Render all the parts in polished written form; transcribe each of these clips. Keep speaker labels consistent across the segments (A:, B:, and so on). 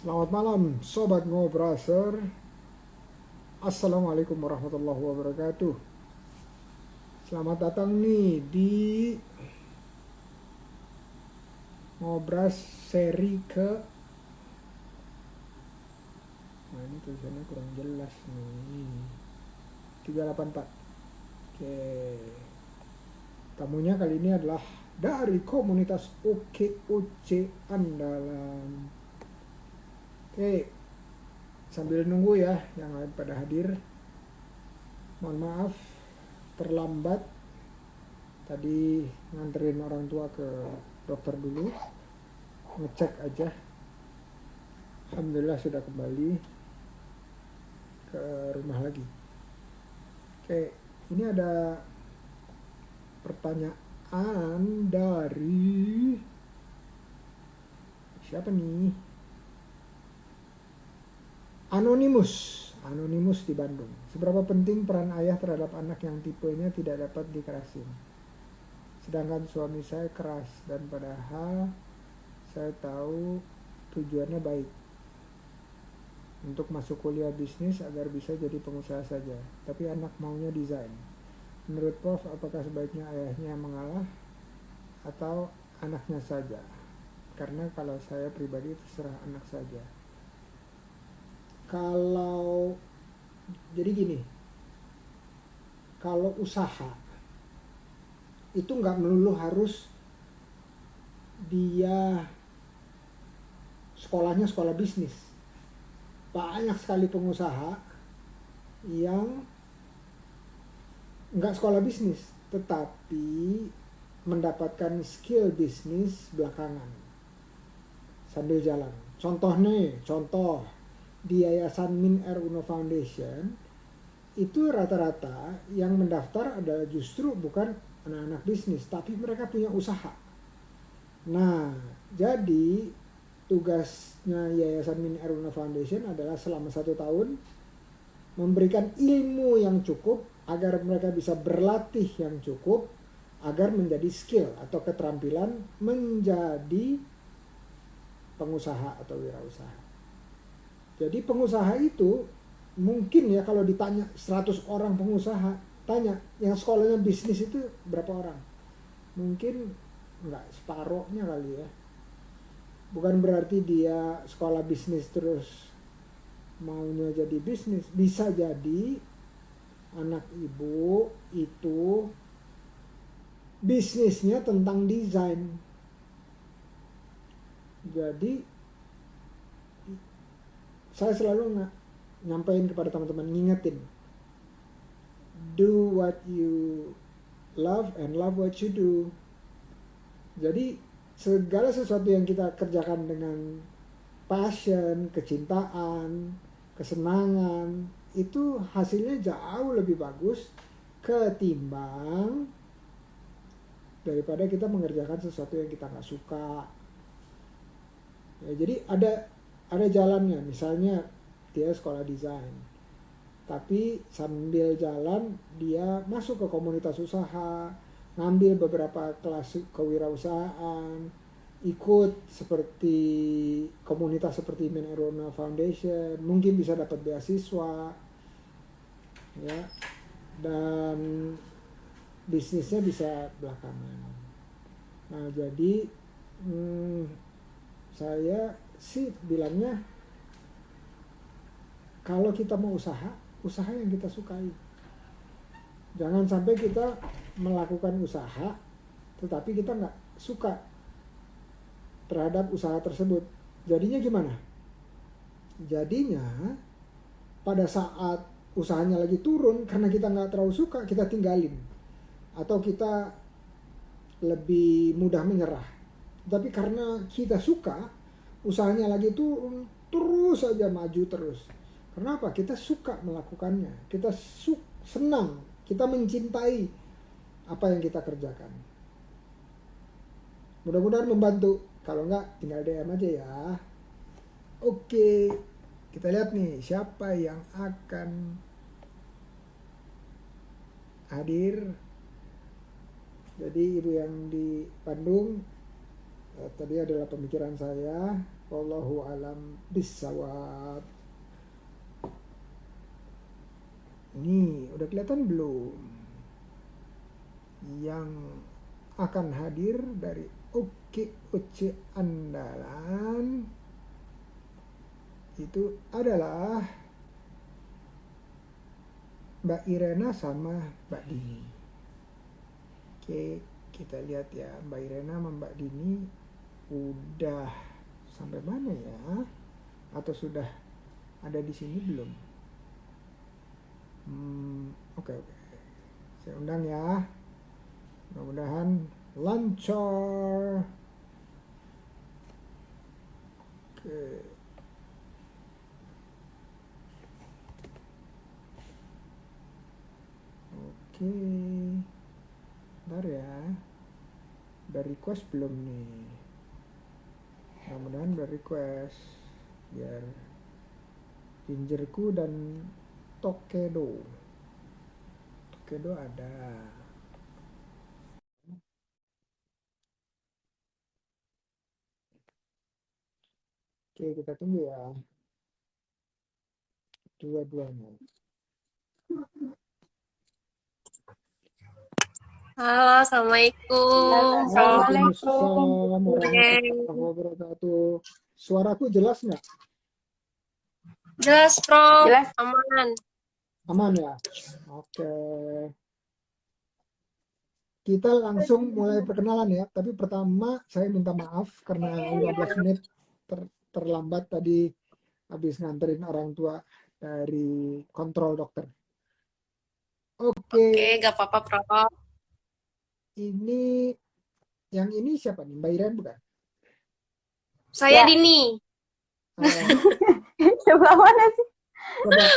A: Selamat malam Sobat Ngobraser. Assalamualaikum warahmatullahi wabarakatuh. Selamat datang nih di Ngobras seri ke... Nah ini tulisannya kurang jelas nih. 384. Oke. Tamunya kali ini adalah dari komunitas OKOC Andalan. Oke. Sambil nunggu ya yang lain pada hadir. Mohon maaf terlambat. Tadi nganterin orang tua ke dokter dulu, ngecek aja. Alhamdulillah sudah kembali ke rumah lagi. Oke, ini ada pertanyaan dari siapa nih? Anonimus di Bandung. Seberapa penting peran ayah terhadap anak yang tipenya tidak dapat dikerasin? Sedangkan suami saya keras dan padahal saya tahu tujuannya baik untuk masuk kuliah bisnis agar bisa jadi pengusaha saja, tapi anak maunya desain. Menurut Prof, apakah sebaiknya ayahnya mengalah atau anaknya saja? Karena kalau saya pribadi terserah anak saja. Kalau jadi gini, kalau usaha itu nggak melulu harus dia sekolahnya sekolah bisnis. Banyak sekali pengusaha yang nggak sekolah bisnis, tetapi mendapatkan skill bisnis belakangan sambil jalan. Contoh di Yayasan Min Uno Foundation itu rata-rata yang mendaftar adalah justru bukan anak-anak bisnis, tapi mereka punya usaha. Nah, jadi tugasnya Yayasan Min Uno Foundation adalah selama 1 tahun memberikan ilmu yang cukup agar mereka bisa berlatih yang cukup agar menjadi skill atau keterampilan menjadi pengusaha atau wirausaha. Jadi pengusaha itu mungkin ya kalau ditanya 100 orang pengusaha, tanya yang sekolahnya bisnis itu berapa orang? Mungkin enggak separohnya kali ya. Bukan berarti dia sekolah bisnis terus maunya jadi bisnis. Bisa jadi anak ibu itu bisnisnya tentang desain. Jadi saya selalu nyampain kepada teman-teman, ngingetin, do what you love and love what you do. Jadi segala sesuatu yang kita kerjakan dengan passion, kecintaan, kesenangan, itu hasilnya jauh lebih bagus ketimbang daripada kita mengerjakan sesuatu yang kita nggak suka. Ya, jadi ada jalannya. Misalnya dia sekolah desain, tapi sambil jalan dia masuk ke komunitas usaha, ngambil beberapa kelas kewirausahaan, ikut seperti komunitas seperti Min Uno Foundation, mungkin bisa dapat beasiswa, ya, dan bisnisnya bisa belakangan. Nah jadi saya sih bilangnya kalau kita mau usaha yang kita sukai. Jangan sampai kita melakukan usaha tetapi kita nggak suka terhadap usaha tersebut. Jadinya gimana? Jadinya pada saat usahanya lagi turun karena kita nggak terlalu suka, kita tinggalin. Atau kita lebih mudah menyerah. Tapi karena kita suka, usahanya lagi turun, terus saja maju terus. Kenapa? Kita suka melakukannya. Kita senang, kita mencintai apa yang kita kerjakan. Mudah-mudahan membantu. Kalau enggak, tinggal DM aja ya. Oke, kita lihat nih siapa yang akan hadir. Jadi ibu yang di Bandung, tadi adalah pemikiran saya. Wallahu alam bisawab. Ini udah kelihatan belum? Yang akan hadir dari OKOC andalan itu adalah Mbak Irena sama Mbak Dini. Oke, kita lihat ya, Mbak Irena sama Mbak Dini udah sampai mana ya? Atau sudah ada di sini belum? Oke. Saya undang ya. Mudah-mudahan lancar. Oke. Oke. Bentar ya. Udah request belum nih? Mudah-mudahan udah request. Biar Gingerku dan Tokedo ada. Oke, kita tunggu ya. Dua-duanya.
B: Halo, Assalamualaikum.
A: Waalaikumsalam warahmatullahi wabarakatuh. Suaraku jelas nggak?
B: Jelas, Prof.
C: Jelas.
B: Aman.
A: Aman ya? Oke. Kita langsung mulai perkenalan ya. Tapi pertama saya minta maaf karena 15 menit terlambat tadi habis nganterin orang tua dari kontrol dokter.
B: Oke, gak apa-apa, Prof.
A: Ini yang ini siapa nih? Mbak Iren bukan?
B: Saya
C: Ya.
B: Dini.
C: Sebelah mana sih?
A: Coba.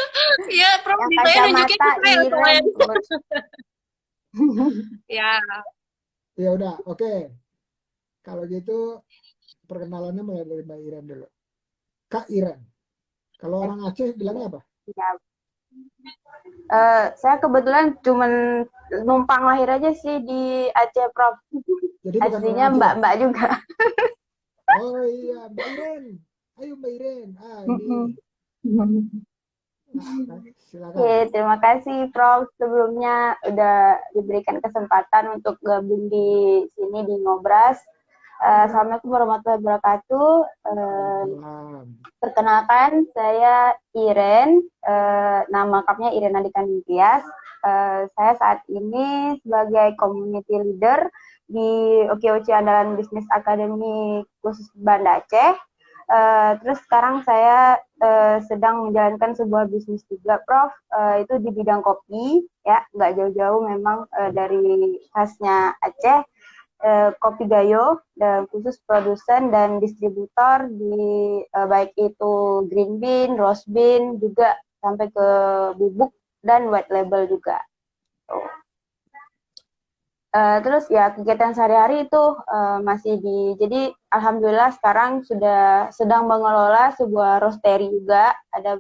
B: Iya, Prof.
C: Yang
B: Saya nunjukin ke
C: kacamata
B: saya.
C: Iren.
B: Ya.
A: Ya udah, oke. Kalau gitu perkenalannya mulai dari Mbak Iren dulu. Kak Iren. Kalau orang Aceh bilangnya apa?
C: Ya. Saya kebetulan cuman numpang lahir aja sih di Aceh, Prof.
A: Jadi bukan
C: Aslinya
A: orang Aceh.
C: mbak-mbak juga.
A: Oh iya, Mbak Iren. Ayo Mbak Iren. Ini. Nah, silakan.
C: Oke, terima kasih Prof. Sebelumnya udah diberikan kesempatan untuk gabung di sini di Ngobras. Assalamualaikum warahmatullahi wabarakatuh. Perkenalkan, saya Iren. Nama lengkapnya Iren Andika Ningtyas. Saya saat ini sebagai community leader di OKOC Andalan Bisnis Academy khusus Banda Aceh. Terus sekarang saya sedang menjalankan sebuah bisnis juga, Prof. Itu di bidang kopi, ya, nggak jauh-jauh memang dari khasnya Aceh, Kopi Gayo, dan khusus produsen dan distributor di baik itu green bean, roast bean, juga sampai ke bubuk dan white label juga. Terus ya kegiatan sehari-hari itu masih jadi alhamdulillah sekarang sudah sedang mengelola sebuah roastery juga, ada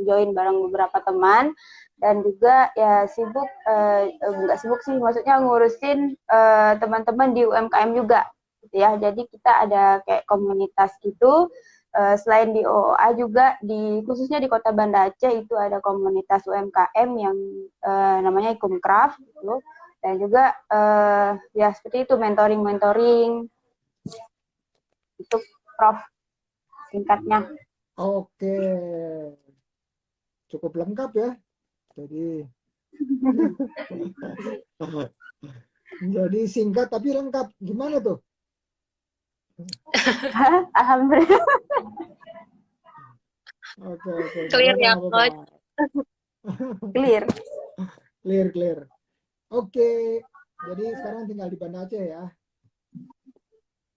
C: join bareng beberapa teman, dan juga ya sibuk, nggak sibuk sih, maksudnya ngurusin teman-teman di UMKM juga gitu ya. Jadi kita ada kayak komunitas gitu, selain di OOA juga khususnya di Kota Banda Aceh itu ada komunitas UMKM yang namanya Ikumcraft gitu. Dan juga ya seperti itu mentoring itu, Prof, singkatnya.
A: Oke, cukup lengkap ya. Jadi singkat tapi lengkap. Gimana tuh?
C: Alhamdulillah.
A: Oke.
B: Clear ya, Coach.
C: Clear.
A: Clear. Oke, jadi sekarang tinggal di Banda Aceh ya?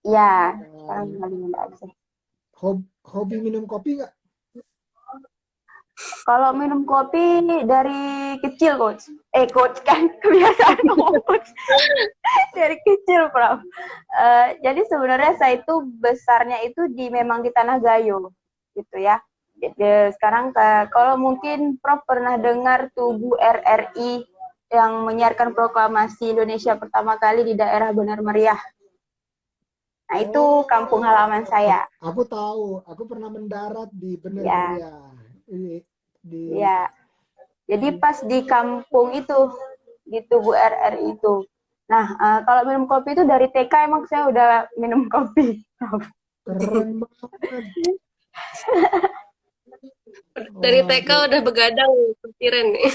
C: Iya, sekarang tinggal di Banda Aceh.
A: Hobi minum kopi nggak?
C: Kalau minum kopi dari kecil, Coach. Coach kan kebiasaan ngomong Coach. Dari kecil, Prof. Jadi sebenarnya saya itu besarnya itu memang di Tanah Gayo, gitu ya. Jadi, sekarang kalau mungkin Prof pernah dengar Tugu RRI yang menyiarkan proklamasi Indonesia pertama kali di daerah Benar Meriah. Nah, itu kampung
A: Oh,
C: halaman saya.
A: aku tahu. Aku pernah mendarat di Bener
C: Ya,
A: Meriah. Di
C: ya. Jadi pas di kampung itu, di Tugu RR itu. Nah, kalau minum kopi itu dari TK emang saya udah minum kopi.
A: keren banget.
B: Dari TK
A: Waduh.
B: udah begadang pikiran nih.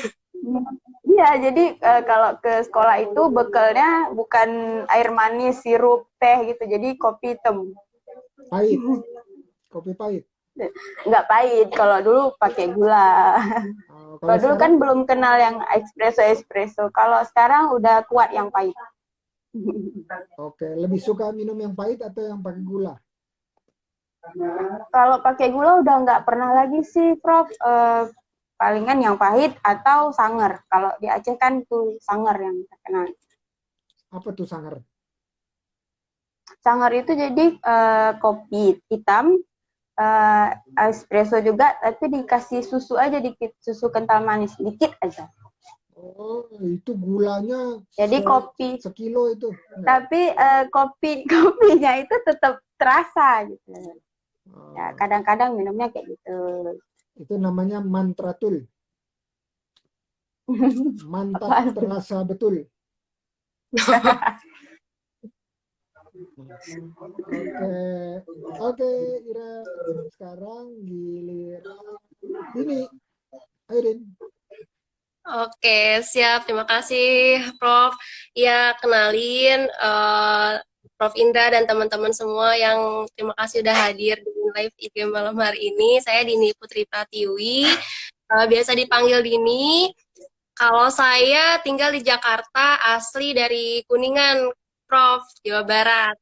C: Iya, jadi kalau ke sekolah itu bekalnya bukan air manis, sirup, teh gitu. Jadi kopi hitam.
A: Pahit. Kopi pahit.
C: Nggak pahit. Kalau dulu pakai gula.
A: Kalau
C: Kalau dulu
A: sekarang,
C: kan belum kenal yang espresso. Kalau sekarang udah kuat yang pahit.
A: oke. Lebih suka minum yang pahit atau yang pakai gula?
C: Kalau pakai gula udah nggak pernah lagi sih, Prof. Palingan yang pahit atau sangar. Kalau di Aceh kan tuh sangar yang terkenal.
A: Apa tuh sangar?
C: Sangar itu jadi kopi hitam, eh, espresso juga, tapi dikasih susu aja dikit, susu kental manis dikit aja.
A: Oh, itu gulanya
C: Jadi kopi,
A: sekilo itu. Enggak.
C: tapi kopinya itu tetap terasa gitu. Ya,
A: Oh,
C: kadang-kadang minumnya kayak gitu.
A: itu namanya mantratul. Mantap
C: Apaan tuh?
A: terasa betul. Oke, oke, Ira. Sekarang giliran ini, Airin.
B: Oke, siap. Terima kasih, Prof. Ya, kenalin Prof. Indra dan teman-teman semua yang terima kasih udah hadir di live IG malam hari ini. Saya Dini Putri Pratiwi, biasa dipanggil Dini. Kalau saya tinggal di Jakarta, asli dari Kuningan, Prof, Jawa Barat.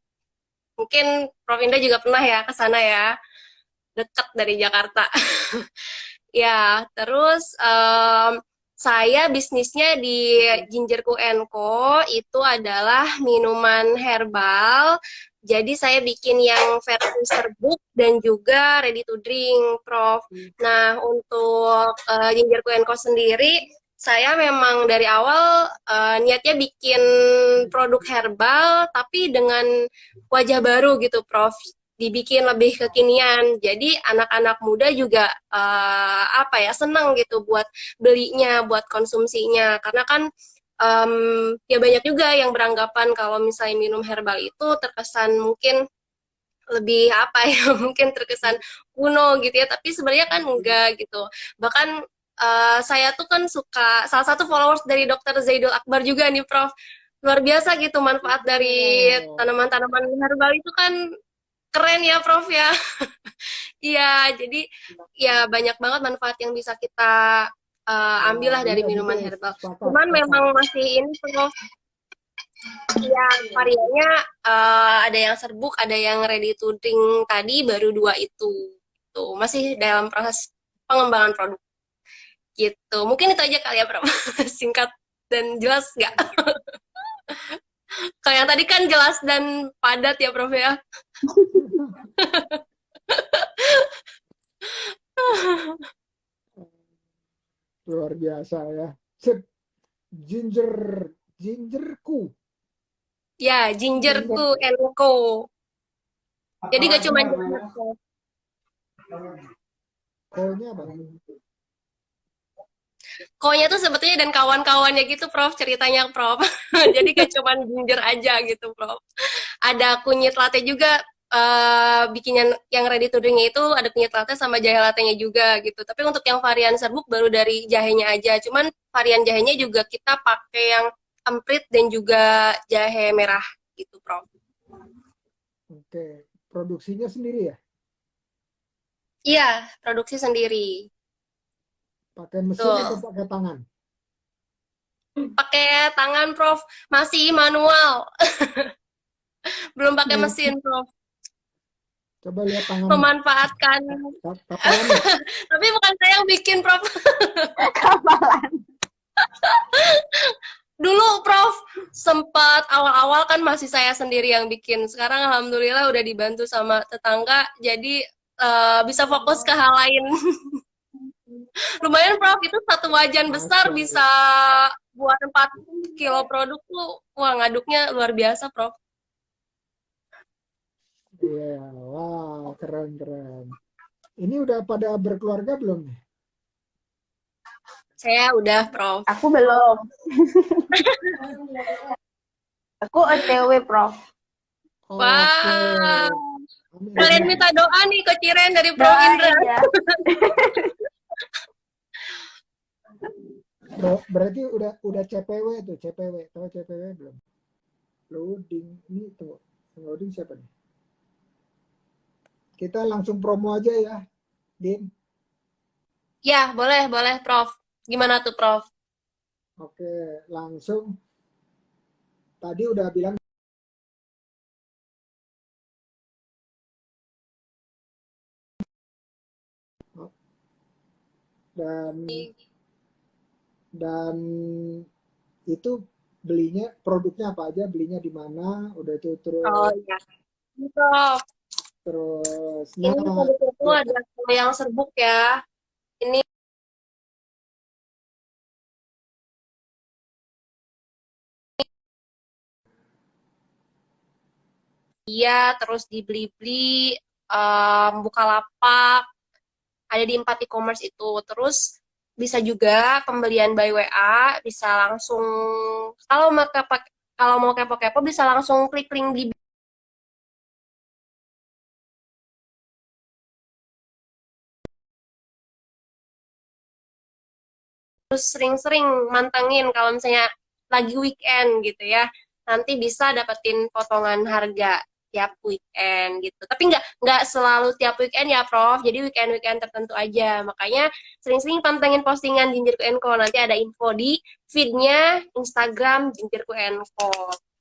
B: Mungkin Prof. Indra juga pernah ya ke sana ya, dekat dari Jakarta. Ya, terus saya bisnisnya di Gingerku Co. Itu adalah minuman herbal. Jadi saya bikin yang versi serbuk dan juga ready to drink, Prof. Nah, untuk Gingerku Co sendiri, saya memang dari awal niatnya bikin produk herbal, tapi dengan wajah baru gitu, Prof, dibikin lebih kekinian. Jadi anak-anak muda juga apa ya, senang gitu buat belinya, buat konsumsinya. Karena kan ya banyak juga yang beranggapan kalau misalnya minum herbal itu terkesan mungkin lebih apa ya, mungkin terkesan kuno gitu ya, tapi sebenarnya kan enggak gitu. Bahkan saya tuh kan suka, salah satu followers dari Dokter Zaidul Akbar juga nih, Prof. Luar biasa gitu manfaat dari
A: Oh,
B: tanaman-tanaman herbal itu kan keren ya, Prof ya. Iya, jadi ya banyak banget manfaat yang bisa kita ambil lah dari
A: iya
B: minuman
A: betul.
B: herbal.
A: Sepakat,
B: Cuman
A: sepakat.
B: memang masih ini, Prof. Ya, variannya ada yang serbuk, ada yang ready to drink tadi, baru dua itu. Tuh, masih dalam proses pengembangan produk gitu. Mungkin itu aja kali ya, Prof. Singkat dan jelas nggak? Kalau yang tadi kan jelas dan padat ya, Prof ya.
A: Luar biasa ya. Sip, ginger, gingerku.
B: Ya, Gingerku Co. Jadi gak cuma ginger.
A: Ko-nya apa?
B: Konya tuh sebetulnya dan kawan-kawannya gitu, Prof, ceritanya, Prof. Jadi gak cuma ginger aja gitu, Prof. Ada kunyit latte juga, bikin yang ready to drink itu ada kunyit latte sama jahe latte-nya juga gitu. Tapi untuk yang varian serbuk baru dari jahenya aja. Cuman varian jahenya juga kita pakai yang emprit dan juga jahe merah gitu, Prof.
A: Oke, produksinya sendiri ya?
B: Iya, produksi sendiri.
A: Pakai mesin atau
B: Tuh.
A: pakai tangan?
B: Pakai tangan, Prof. Masih manual. Belum pakai mesin, Prof.
A: Coba lihat tangan
B: Memanfaatkan.
A: kapalan nggak?
B: Tapi bukan saya yang bikin, Prof.
C: Kapalan.
B: Dulu, Prof, sempat awal-awal kan masih saya sendiri yang bikin. Sekarang alhamdulillah udah dibantu sama tetangga, jadi bisa fokus ke hal lain. Lumayan, Prof, itu satu wajan besar
A: Masya
B: bisa
A: Allah.
B: buat 4 kilo produk tuh. Wah, ngaduknya luar biasa, Prof.
A: Iya, wow, keren keren. Ini udah pada berkeluarga belum nih?
B: Saya udah, Prof.
C: Aku belum. Aku OTW, Prof.
A: Oke,
B: Wah,
A: amin
B: kalian
A: amin.
B: minta doa nih ke Ciren dari Prof Indra.
C: Doain ya.
A: Berarti udah CPW tuh, CPW. Tahu CPW belum? Loading. Ini tunggu. Loading siapa nih? Kita langsung promo aja ya, Din.
B: Ya, boleh, boleh, Prof. Gimana tuh, Prof?
A: Oke, langsung. Tadi udah bilang dan dan itu belinya produknya apa aja, belinya di mana, udah itu
B: Oh
A: terus
B: iya. Prof,
A: terusnya
B: ini produk-produkmu
A: ya,
B: ada yang serbuk ya. Ini dia terus di Blibli, Bukalapak, ada di 4 e-commerce itu. Terus bisa juga pembelian by WA, bisa langsung kalau mau kepo-kepo bisa langsung klik link di terus sering-sering mantengin kalau misalnya lagi weekend gitu ya. Nanti bisa dapetin potongan harga tiap weekend gitu. Tapi nggak selalu tiap weekend ya, Prof. Jadi weekend-weekend tertentu aja. Makanya sering-sering pantengin postingan Jinjerku Co. Nanti ada info di feed-nya Instagram Jinjerku Co.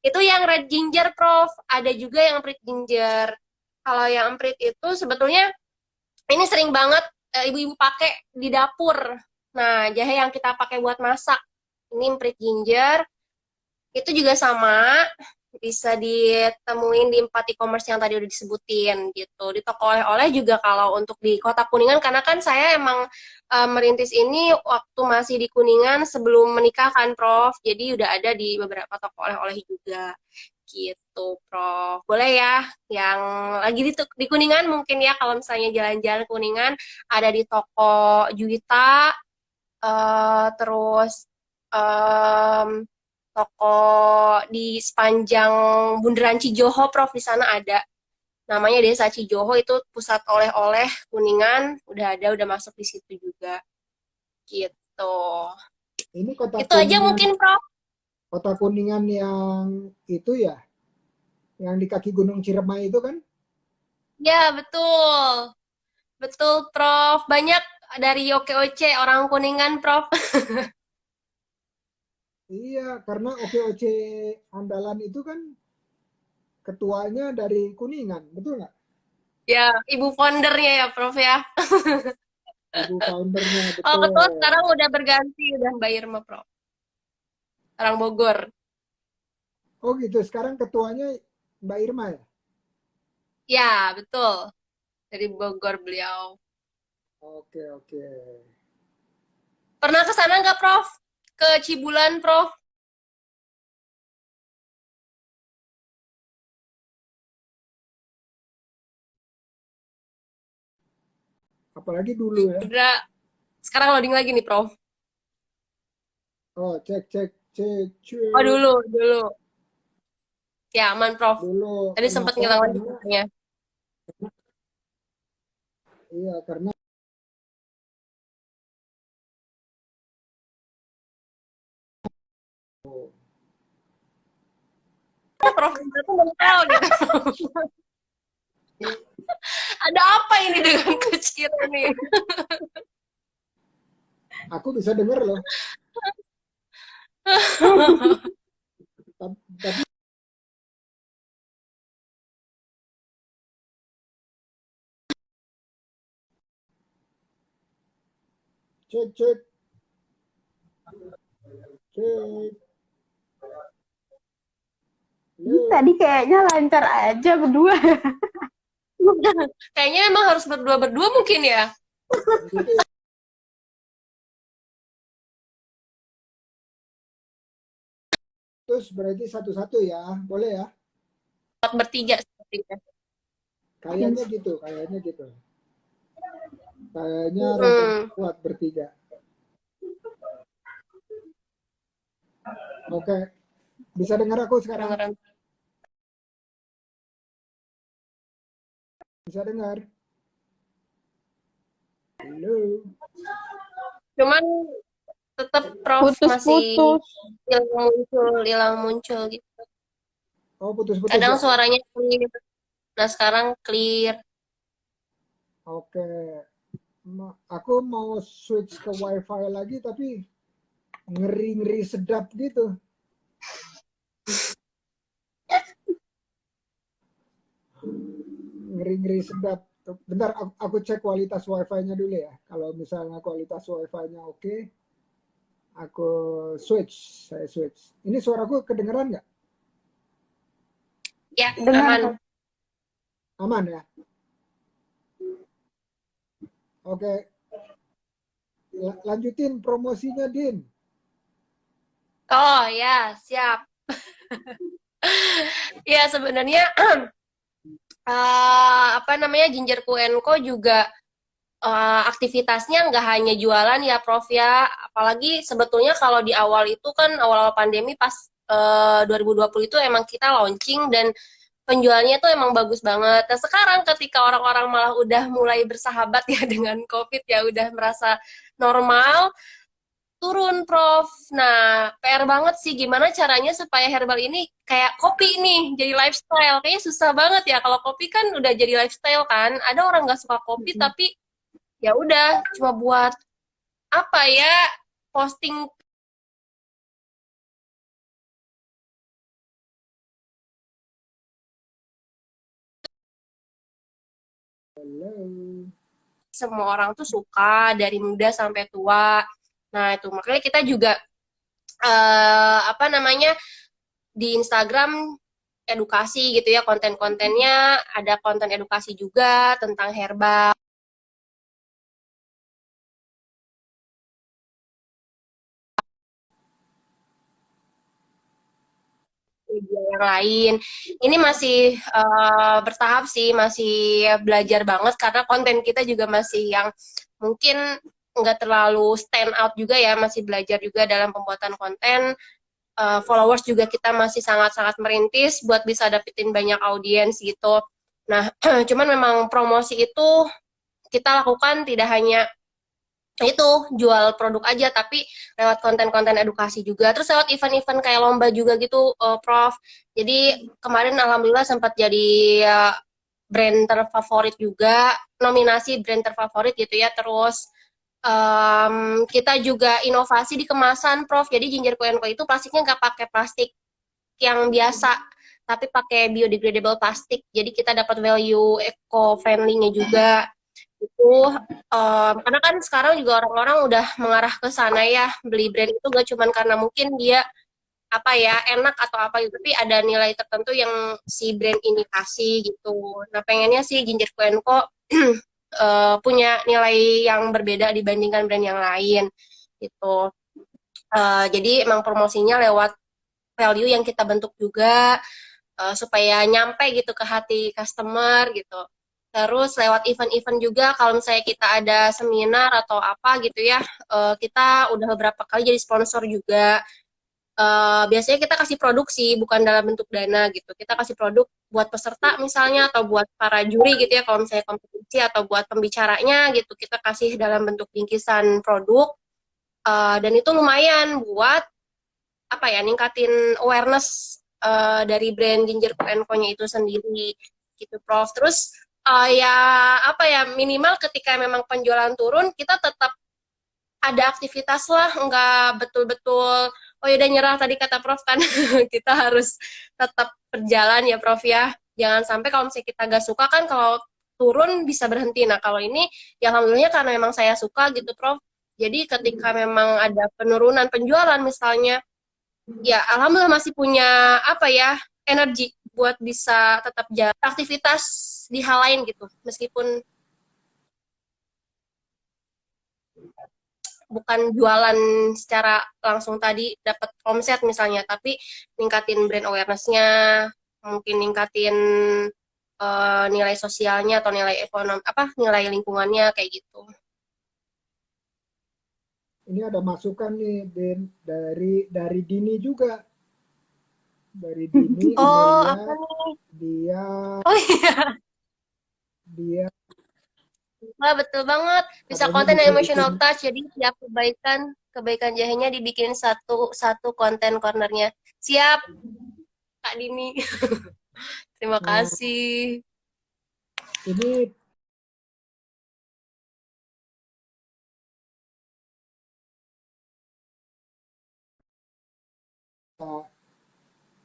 B: Itu yang red ginger, Prof. Ada juga yang emprit ginger. Kalau yang emprit itu sebetulnya ini sering banget ibu-ibu pakai di dapur. Nah, jahe yang kita pakai buat masak. Ini emprit ginger. Itu juga sama, bisa ditemuin di 4 e-commerce yang tadi udah disebutin gitu. Di toko oleh-oleh juga kalau untuk di Kota Kuningan, karena kan saya emang merintis ini waktu masih di Kuningan sebelum menikah kan, Prof. Jadi udah ada di beberapa toko oleh-oleh juga gitu, Prof. Boleh ya, yang lagi di Kuningan mungkin ya, kalau misalnya jalan-jalan Kuningan, ada di toko Juwita, terus em, toko di sepanjang Bundaran Cijoho, Prof, di sana ada. Namanya Desa Cijoho, itu pusat oleh-oleh Kuningan, udah masuk di situ juga. Gitu.
A: ini
B: Itu aja mungkin, Prof.
A: Kota Kuningan yang itu ya, yang di kaki Gunung Ciremai itu kan?
B: Ya, betul. Betul, Prof. Banyak dari OKOC orang Kuningan, Prof.
A: Iya, karena OKOC andalan itu kan ketuanya dari Kuningan, betul nggak?
B: Ya, ibu foundernya ya, Prof ya.
A: Ibu foundernya
B: Oh, betul,
A: betul.
B: sekarang udah berganti, udah Mbak Irma, Prof. Orang Bogor.
A: Oh gitu, sekarang ketuanya Mbak Irma ya?
B: Ya, betul. Dari Bogor beliau.
A: Oke oke.
B: Pernah ke sana nggak, Prof? Ke Cibulan, Prof?
A: Apalagi dulu ya.
B: Udah, sekarang loading lagi nih, Prof.
A: Oh cek cek cek
B: Oh,
A: cek.
B: dulu. Ya, aman, Prof.
A: Dulu
B: Tadi sempat
A: kenapa?
B: ngilang lagi
A: Karena
B: fotonya.
A: iya karena
B: Prof, itu mental gitu. Ada apa ini dengan kecil nih?
A: aku bisa denger loh. Tapi cek cek cek. Halo.
C: Tadi kayaknya lancar aja berdua.
B: Kayaknya emang harus berdua-berdua mungkin ya.
A: Gitu ya. Terus berarti satu-satu ya, boleh ya?
B: Buat bertiga sepertinya.
A: Kayaknya gitu, kayaknya gitu. Kayaknya rencana
B: Hmm,
A: kuat bertiga. Oke, bisa dengar aku sekarang?
B: beneran.
A: Bisa dengar? Halo.
B: Cuman tetap Prof masih
C: Putus-putus.
B: hilang muncul gitu.
A: Oh, putus-putus
B: Kadang
A: ya?
B: suaranya clear. Nah, sekarang clear.
A: Oke. Aku mau switch ke WiFi lagi, tapi ngeri-ngeri sedap gitu. Ngeri-ngeri sedap. Bentar, aku cek kualitas WiFi-nya dulu ya. Kalau misalnya kualitas WiFi-nya oke, aku switch. Saya switch. Ini suaraku kedengeran nggak?
B: Ya,
C: Dengar,
B: aman.
C: Prof.
A: Aman ya? Oke, lanjutin promosinya, Din.
B: Oh ya, siap. Ya, sebenarnya apa namanya Ginger Co juga aktivitasnya nggak hanya jualan ya Prof ya, apalagi sebetulnya kalau di awal itu kan awal-awal pandemi pas 2020 itu emang kita launching dan penjualnya tuh emang bagus banget. Nah sekarang ketika orang-orang malah udah mulai bersahabat ya dengan COVID ya udah merasa normal, turun Prof. Nah PR banget sih gimana caranya supaya herbal ini kayak kopi nih jadi lifestyle. Kayaknya susah banget ya kalau kopi kan udah jadi lifestyle kan. Ada orang nggak suka kopi tapi ya udah cuma buat apa ya posting.
A: Halo.
B: Semua orang tuh suka dari muda sampai tua. Nah itu makanya kita juga apa namanya di Instagram edukasi gitu ya, konten-kontennya ada konten edukasi juga tentang herbal media yang lain. Ini masih bertahap sih, masih belajar banget karena konten kita juga masih yang mungkin nggak terlalu stand out juga ya, masih belajar juga dalam pembuatan konten. Followers juga kita masih sangat-sangat merintis buat bisa dapetin banyak audiens gitu. Nah, cuman memang promosi itu kita lakukan tidak hanya itu jual produk aja tapi lewat konten-konten edukasi juga terus lewat event-event kayak lomba juga gitu Prof. Jadi kemarin alhamdulillah sempat jadi uh, brand terfavorit juga, nominasi brand terfavorit gitu ya. Terus kita juga inovasi di kemasan Prof. Jadi Ginger Co itu plastiknya nggak pakai plastik yang biasa tapi pakai biodegradable plastik. Jadi kita dapat value eco friendly-nya juga itu karena kan sekarang juga orang-orang udah mengarah ke sana ya beli brand itu gak cuman karena mungkin dia apa ya enak atau apa gitu tapi ada nilai tertentu yang si brand ini kasih gitu. Nah pengennya sih Ginger Co punya nilai yang berbeda dibandingkan brand yang lain gitu. Jadi emang promosinya lewat value yang kita bentuk juga supaya nyampe gitu ke hati customer gitu. Terus lewat event-event juga kalau misalnya kita ada seminar atau apa gitu ya, kita udah beberapa kali jadi sponsor juga. Biasanya kita kasih produksi bukan dalam bentuk dana gitu. Kita kasih produk buat peserta misalnya atau buat para juri gitu ya kalau misalnya kompetisi atau buat pembicaranya gitu kita kasih dalam bentuk bingkisan produk. Dan itu lumayan buat apa ya ningkatin awareness dari brand Ginger Co-nya itu sendiri gitu Prof. Terus ya apa ya minimal ketika memang penjualan turun kita tetap ada aktivitas lah nggak betul-betul oh ya udah nyerah tadi kata Prof kan kita harus tetap berjalan ya Prof ya jangan sampai kalau misalnya kita nggak suka kan kalau turun bisa berhenti. Nah kalau ini ya alhamdulillah karena memang saya suka gitu Prof jadi ketika memang ada penurunan penjualan misalnya ya alhamdulillah masih punya apa ya energi buat bisa tetap jalan aktivitas di hal lain gitu meskipun bukan jualan secara langsung tadi dapat omset misalnya tapi ningkatin brand awareness-nya mungkin ningkatin nilai sosialnya atau nilai ekonomi nilai lingkungannya kayak gitu.
A: Ini ada masukan nih Den, dari Dini juga. Dari Dini
B: Oh,
A: Amelia,
B: apa nih?
A: dia
B: Oh iya,
A: dia
B: wah, betul banget. Bisa
A: katanya
B: konten
A: bisa bikin.
B: emotional touch, jadi tiap kebaikan jahenya dibikin satu konten cornernya. Siap, Kak Dini. Terima
A: Nah,
B: kasih.
A: ini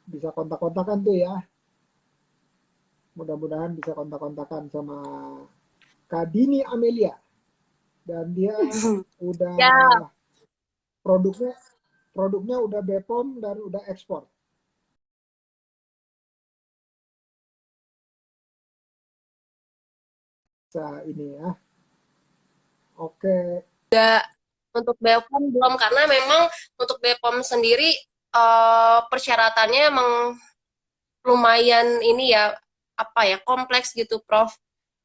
A: bisa kontak-kontakan tuh ya. Mudah-mudahan bisa kontak-kontakan sama Kak Dini Amelia. Dan dia udah
B: Ya,
A: produknya produknya udah BPOM dan udah ekspor. Ini ya. Oke.
B: untuk BPOM belum karena memang untuk BPOM sendiri persyaratannya emang lumayan ini ya kompleks gitu Prof.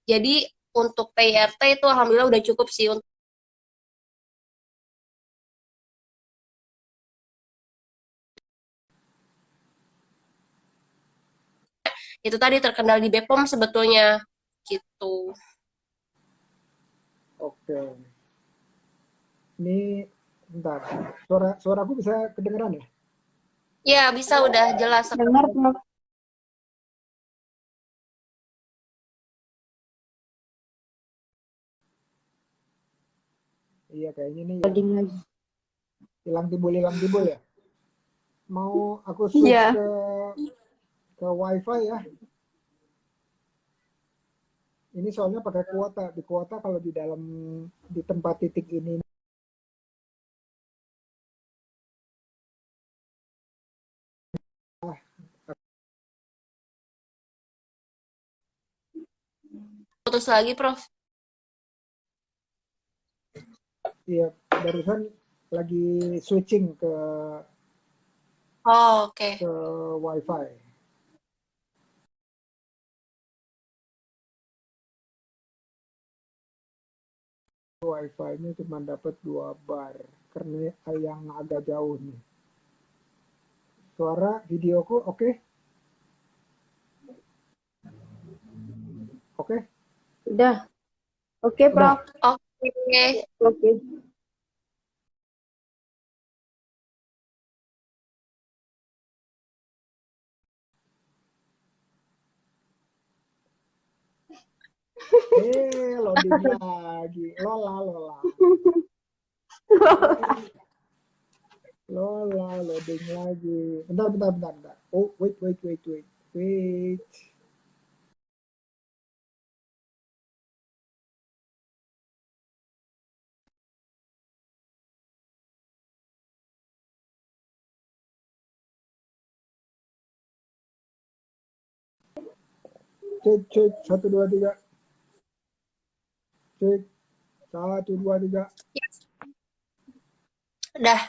B: Jadi untuk PIRT itu alhamdulillah udah cukup sih. Itu tadi terkendali di BPOM sebetulnya gitu.
A: Oke. Ini bentar. Suaraku bisa kedengeran ya?
B: Ya, bisa udah jelas
C: Dengar,
B: sekali.
C: Prof.
A: Iya kayaknya nih
C: Loading lagi.
A: hilang timbul ya. Mau aku switch
C: Iya.
A: ke WiFi ya. Ini soalnya pakai kuota. Di kuota kalau di tempat titik ini
B: Putus lagi, Prof.
A: ya barusan lagi switching
B: Oh, oke.
A: ke WiFi. WiFi-nya cuma dapat 2 bar karena yang agak jauh nih. Suara videoku oke? Oke?
C: Udah. Oke,
A: Udah.
C: Prof.
B: Oke.
C: Oke.
A: Loading lagi. Lola. Lola, loading lagi. Bentar. Oh, wait. Cek, 1, 2, 3. Cek, 1, 2, 3.
B: Udah.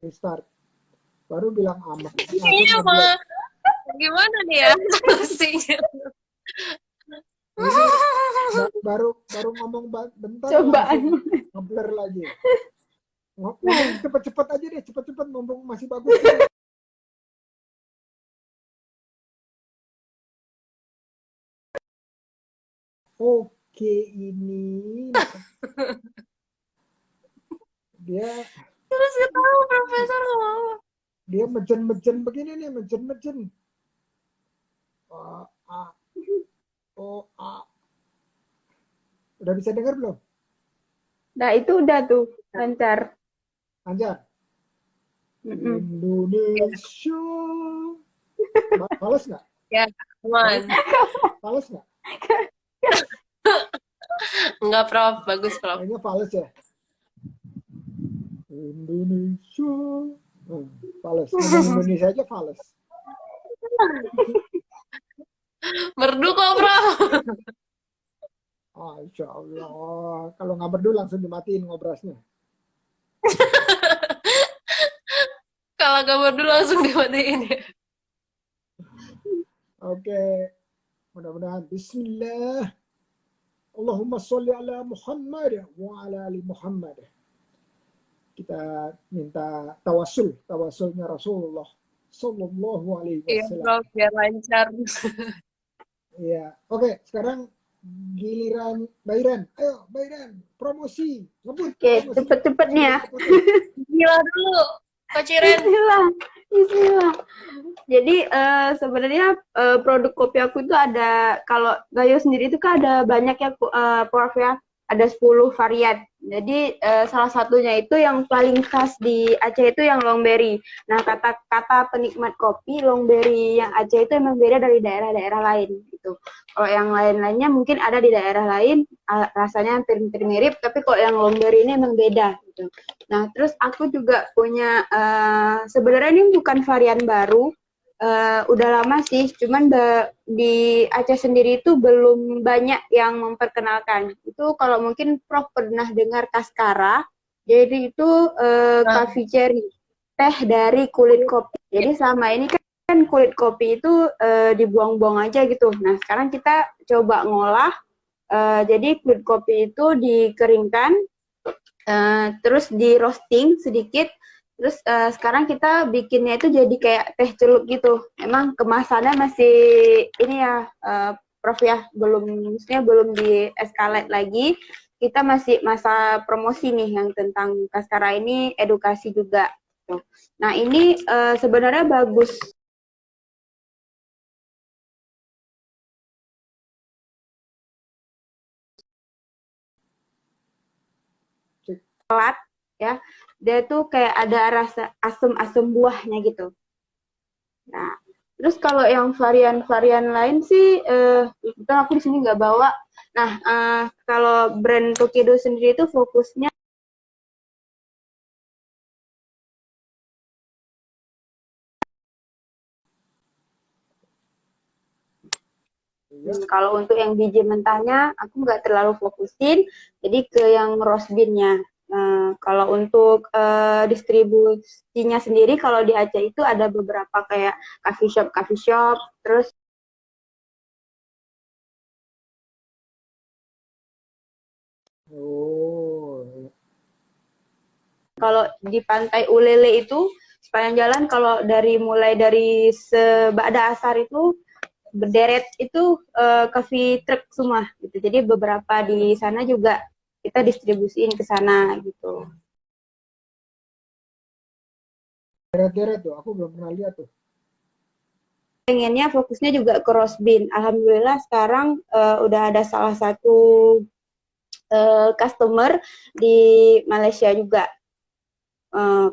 A: Restart. Baru bilang aman. Langsung
B: Kayaknya
A: ngeblok.
B: gimana nih ya solusinya?
A: Ini baru ngomong bentar
C: Cobaan.
A: langsung ngeblur lagi. Ngomong cepet-cepet aja deh, cepet-cepet ngomong masih bagus. Oke, ini dia
B: Terus tahu Profesor ngomong.
A: dia mejen begini nih, mejen. A, O, A. Udah bisa dengar belum?
C: Nah, itu udah tuh. Lancar.
A: Lancar.
C: Mm-mm.
A: Indonesia. Fales nggak?
B: Ya, aman.
A: Fales nggak?
B: Enggak, Prof. Bagus, Prof.
A: Kayaknya fales ya. Indonesia. Fales. Ngomong Indonesia aja fales.
B: Merdu kok, Prof.
A: Insya Allah. Kalau nggak merdu langsung dimatiin ngobrasnya.
B: kalah gambar dulu langsung dimatiin ya.
A: Oke, mudah-mudahan. Bismillah. Allahumma sholli ala Muhammad wa ala ali Muhammad. Kita minta tawasulnya Rasulullah Sallallahu Alaihi
B: Iya,
A: Wasallam.
B: Prof, biar lancar.
A: Iya, oke. Sekarang giliran Bayran. Ayo, Bayran, promosi, ngebut.
C: Oke,
A: Promosi.
C: cepet-cepet nih ya.
B: Gila dulu, Coach Iren.
C: Bismillah, Bismillah. Jadi sebenarnya produk kopi aku itu ada, kalau Gayo sendiri itu kan ada banyak ya, Prof ya, ada 10 varian. Jadi salah satunya itu yang paling khas di Aceh itu yang long berry. Nah, kata penikmat kopi, long berry yang Aceh itu emang beda dari daerah-daerah lain gitu. Kalau yang lain-lainnya mungkin ada di daerah lain, rasanya hampir mirip, tapi kok yang long berry ini emang beda gitu. Nah, terus aku juga punya, sebenarnya ini bukan varian baru, udah lama sih, cuman di Aceh sendiri itu belum banyak yang memperkenalkan. Itu kalau mungkin Prof pernah dengar Kaskara, jadi itu coffee cherry, teh dari kulit kopi. Jadi selama ini kan kulit kopi itu dibuang-buang aja gitu. Nah, sekarang kita coba ngolah, jadi kulit kopi itu dikeringkan, terus di roasting sedikit, terus sekarang kita bikinnya itu jadi kayak teh celup gitu. Emang kemasannya masih ini ya, Prof ya, maksudnya belum di escalate lagi. Kita masih masa promosi nih yang tentang Kaskara ini, edukasi juga. Nah, ini sebenarnya bagus pelat ya. Dia tuh kayak ada rasa asam-asam buahnya gitu. Nah, terus kalau yang varian-varian lain sih, kebetulan aku di sini nggak bawa. Nah, kalau brand Tokido sendiri itu fokusnya kalau untuk yang biji mentahnya aku nggak terlalu fokusin, jadi ke yang roast bean-nya. Kalau untuk distribusinya sendiri, kalau di Aceh itu ada beberapa kayak coffee shop, terus
A: Oh,
C: kalau di Pantai Ulele itu sepanjang jalan, kalau mulai dari Sebada Asar itu berderet itu coffee truck semua gitu. Jadi beberapa di sana juga kita distribusiin ke sana gitu.
A: deret-deret tuh, aku belum pernah lihat tuh.
C: Pengennya fokusnya juga ke roast bean. Alhamdulillah sekarang udah ada salah satu customer di Malaysia juga,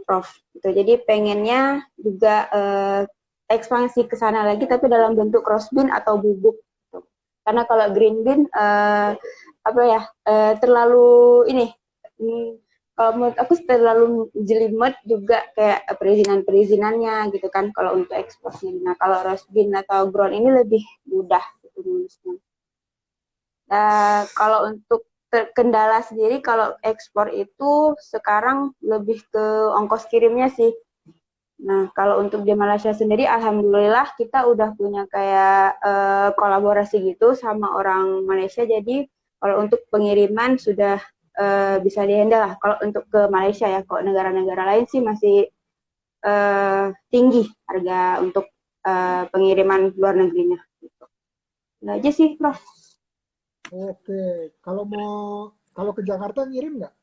C: Prof. Gitu. Jadi pengennya juga ekspansi ke sana lagi, tapi dalam bentuk roast bean atau bubuk. Gitu. Karena kalau green bean apa ya, terlalu ini, kalau menurut aku terlalu jelimet juga, kayak perizinannya gitu kan kalau untuk ekspornya. Nah, kalau roast bean atau brown ini lebih mudah gitu nulisnya. Kalau untuk kendala sendiri, kalau ekspor itu sekarang lebih ke ongkos kirimnya sih. Nah, kalau untuk di Malaysia sendiri, alhamdulillah kita udah punya kayak kolaborasi gitu sama orang Malaysia. Jadi kalau untuk pengiriman sudah bisa dihandle lah. Kalau untuk ke Malaysia ya, kalau negara-negara lain sih masih tinggi harga untuk pengiriman luar negerinya. Gitu. Nah aja sih, Prof.
A: Oke, kalau ke Jakarta ngirim nggak?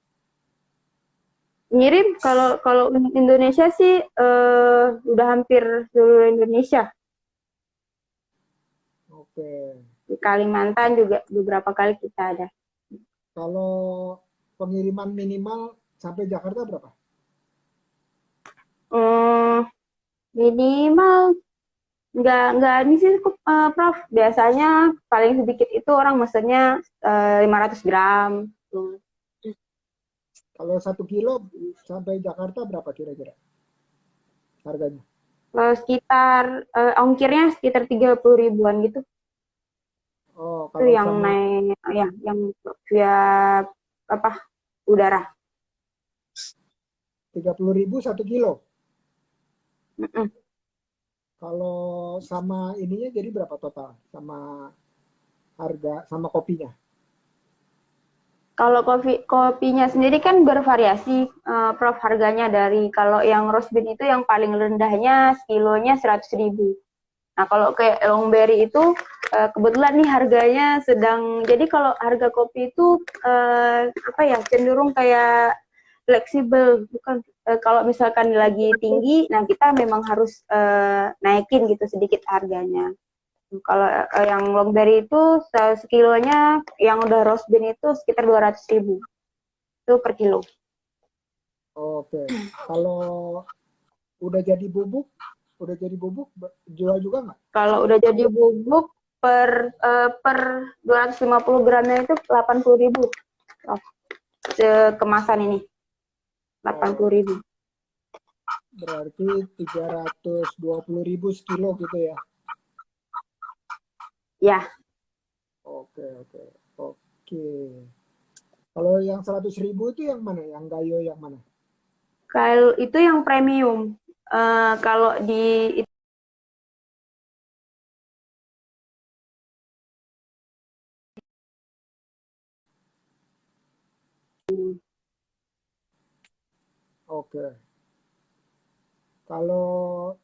C: Ngirim, kalau Indonesia sih udah hampir seluruh Indonesia.
A: Oke.
C: Di Kalimantan juga beberapa kali kita ada.
A: Kalau pengiriman minimal sampai Jakarta berapa?
C: Minimal nggak ini sih, Prof. Biasanya paling sedikit itu orang mesennya 500 gram.
A: Kalau 1 kilo sampai Jakarta berapa kira-kira harganya?
C: Sekitar ongkirnya sekitar 30 ribuan gitu.
A: Oh,
C: Itu
A: kalau
C: yang
A: sama
C: naik, ya, yang via apa udara.
A: 30.000 1 kilo.
C: Mm-mm.
A: Kalau sama ininya jadi berapa total? Sama harga, sama kopinya?
C: Kalau kopinya sendiri kan bervariasi, Prof, harganya dari kalau yang roast bean itu yang paling rendahnya kilonya 100.000. Nah, kalau kayak longberry itu kebetulan nih harganya sedang, jadi kalau harga kopi itu apa ya, cenderung kayak fleksibel, bukan kalau misalkan lagi tinggi, nah kita memang harus naikin gitu sedikit harganya. Kalau yang longberry itu sekilonya yang udah roast bean itu sekitar 200.000 itu per kilo.
A: Oke. Kalau udah jadi bubuk, jual juga nggak?
C: Kalau udah jadi bubuk per 250 gramnya itu 80.000 kemasan ini, 80.000.
A: Berarti 320.000 sekilo gitu ya?
C: Ya,
A: Oke, oke, oke. Kalau yang 100.000 itu yang mana? Yang gayo yang mana?
C: kalau itu yang premium. Kalau di
A: Oke. Kalau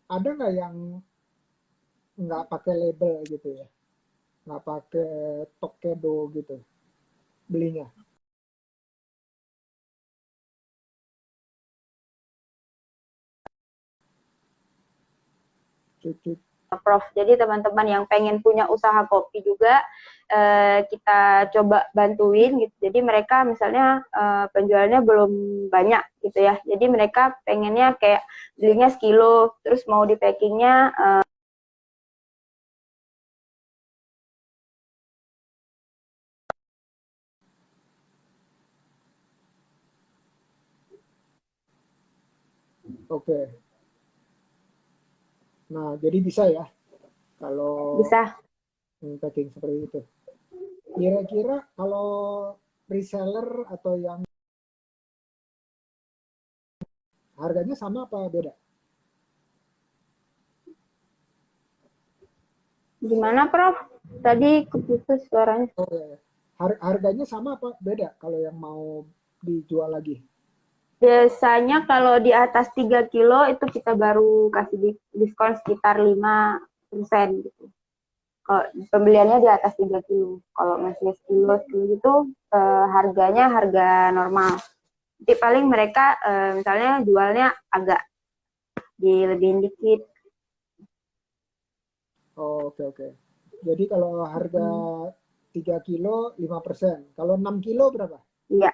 A: ada nggak yang nggak pakai label gitu ya? Nggak pakai Tokedo gitu belinya? Cucu.
C: Prof, jadi teman-teman yang pengen punya usaha kopi juga kita coba bantuin gitu. Jadi mereka misalnya penjualannya belum banyak gitu ya. Jadi mereka pengennya kayak belinya sekilo, terus mau di packingnya
A: Oke. Nah, jadi bisa ya kalau
C: bisa.
A: packing seperti itu. Kira-kira kalau reseller atau yang harganya sama apa beda?
C: Gimana, Prof? Tadi keputus suaranya.
A: Oh ya, ya. Harganya sama apa beda kalau yang mau dijual lagi?
C: Biasanya kalau di atas 3 kilo itu kita baru kasih diskon sekitar 5% gitu. Kalau pembeliannya di atas 3 kilo. Kalau masih sekilo gitu harganya harga normal. Jadi paling mereka misalnya jualnya agak dilebihin dikit.
A: Oh, oke, oke. Jadi kalau harga 3 kilo 5%. Kalau 6 kilo berapa?
C: Iya,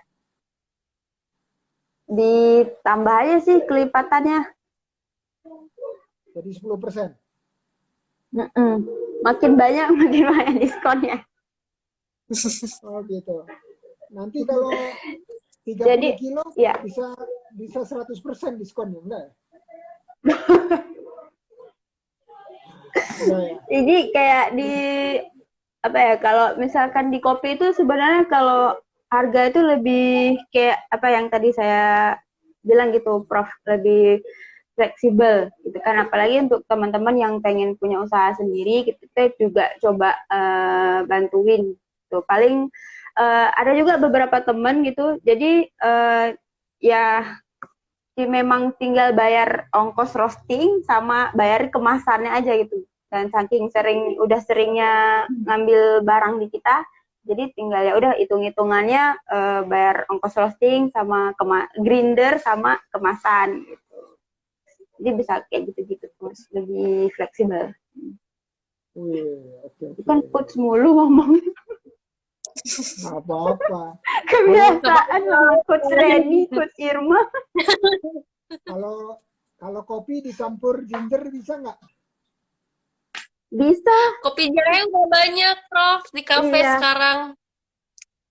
C: ditambah aja sih kelipatannya.
A: Jadi 10%.
C: Mm-mm. Makin banyak makin banyak diskonnya.
A: Oh gitu. Nanti kalau 30
C: Jadi
A: kilo
C: ya,
A: bisa bisa 100% diskonnya, enggak ya? Enggak ya?
C: ini kayak di apa ya, kalau misalkan di kopi itu sebenarnya kalau harga itu lebih kayak apa yang tadi saya bilang gitu, Prof, lebih fleksibel gitu kan, apalagi untuk teman-teman yang pengen punya usaha sendiri kita juga coba bantuin tuh. Paling ada juga beberapa teman gitu, jadi ya memang tinggal bayar ongkos roasting sama bayar kemasannya aja gitu. Dan saking udah seringnya ngambil barang di kita, jadi tinggal ya udah hitung-hitungannya bayar ongkos roasting sama grinder sama kemasan gitu. Jadi bisa kayak gitu-gitu terus, lebih fleksibel.
A: Wih, oke,
C: Bukan
A: oke.
C: coach mulu ngomong.
A: Nggak apa-apa. Kalau
C: Kebiasaan sama coach Reni, coach Irma.
A: kalau kalau kopi dicampur ginger bisa nggak?
C: Bisa.
B: Kopi jahe udah banyak, Prof, di kafe
C: Iya.
B: sekarang.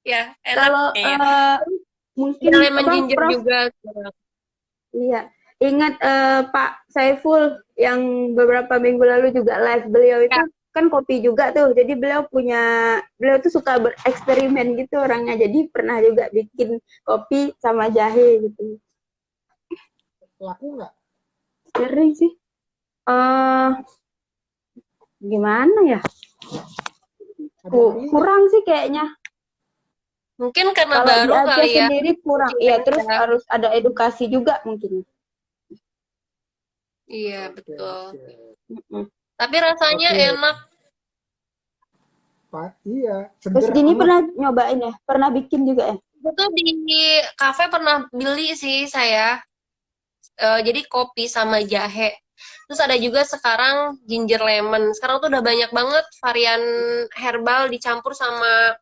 B: Ya, enak
C: Kalau
B: kayaknya.
C: mungkin
B: Ada lemon
C: apa,
B: ginger
C: Prof?
B: juga.
C: Iya. Ingat Pak Saiful yang beberapa minggu lalu juga live, beliau itu
B: Ya,
C: kan kopi juga tuh. Jadi beliau tuh suka bereksperimen gitu orangnya. Jadi pernah juga bikin kopi sama jahe gitu.
A: Laku nggak?
C: Sering sih. eh Gimana ya?
A: Ada yang beli nggak?
C: Kurang sih kayaknya.
B: Mungkin karena
C: Kalau di
B: baru
C: Asia
B: kali ya.
C: sendiri kurang.
B: Mungkin
C: Iya, terus
B: ya.
C: harus ada edukasi juga mungkin.
B: Iya,
A: Oke,
B: betul.
A: oke.
C: Mm-mm.
B: Tapi rasanya
A: Oke,
B: enak.
A: Pak, iya,
C: Terus
A: seger
C: Dini
A: anget.
C: pernah nyobain ya? Pernah bikin juga ya?
B: Itu tuh di kafe pernah beli sih saya. Jadi kopi sama jahe. Terus ada juga sekarang ginger lemon. Sekarang tuh udah banyak banget varian herbal dicampur sama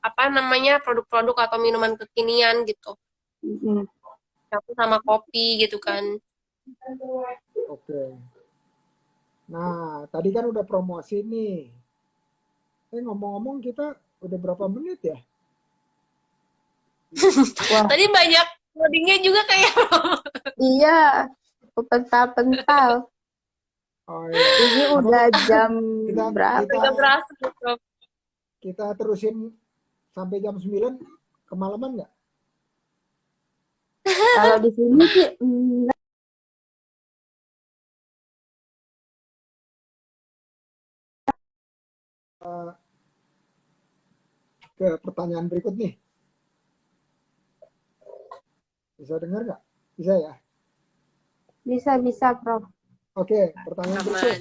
B: apa namanya produk-produk atau minuman kekinian gitu.
C: Mm-mm.
B: Campur sama kopi gitu kan.
A: Oke. Nah, tadi kan udah promosi nih. Ngomong-ngomong kita udah berapa menit ya?
C: Wah,
B: Tadi banyak loadingnya juga kayak
C: iya. Pental-pental.
A: Oh iya.
C: Ini
A: Nggak
C: udah
A: apa-apa.
C: jam
A: Kita
C: berapa?
A: kita
B: agak berasa gitu.
A: kita terusin sampai jam 9 kemalaman nggak?
C: Kalau di sini sih
A: Eh, ke pertanyaan berikut nih. Bisa dengar nggak? Bisa ya?
C: bisa, Prof.
A: Oke, pertanyaan berikut.
B: Aman.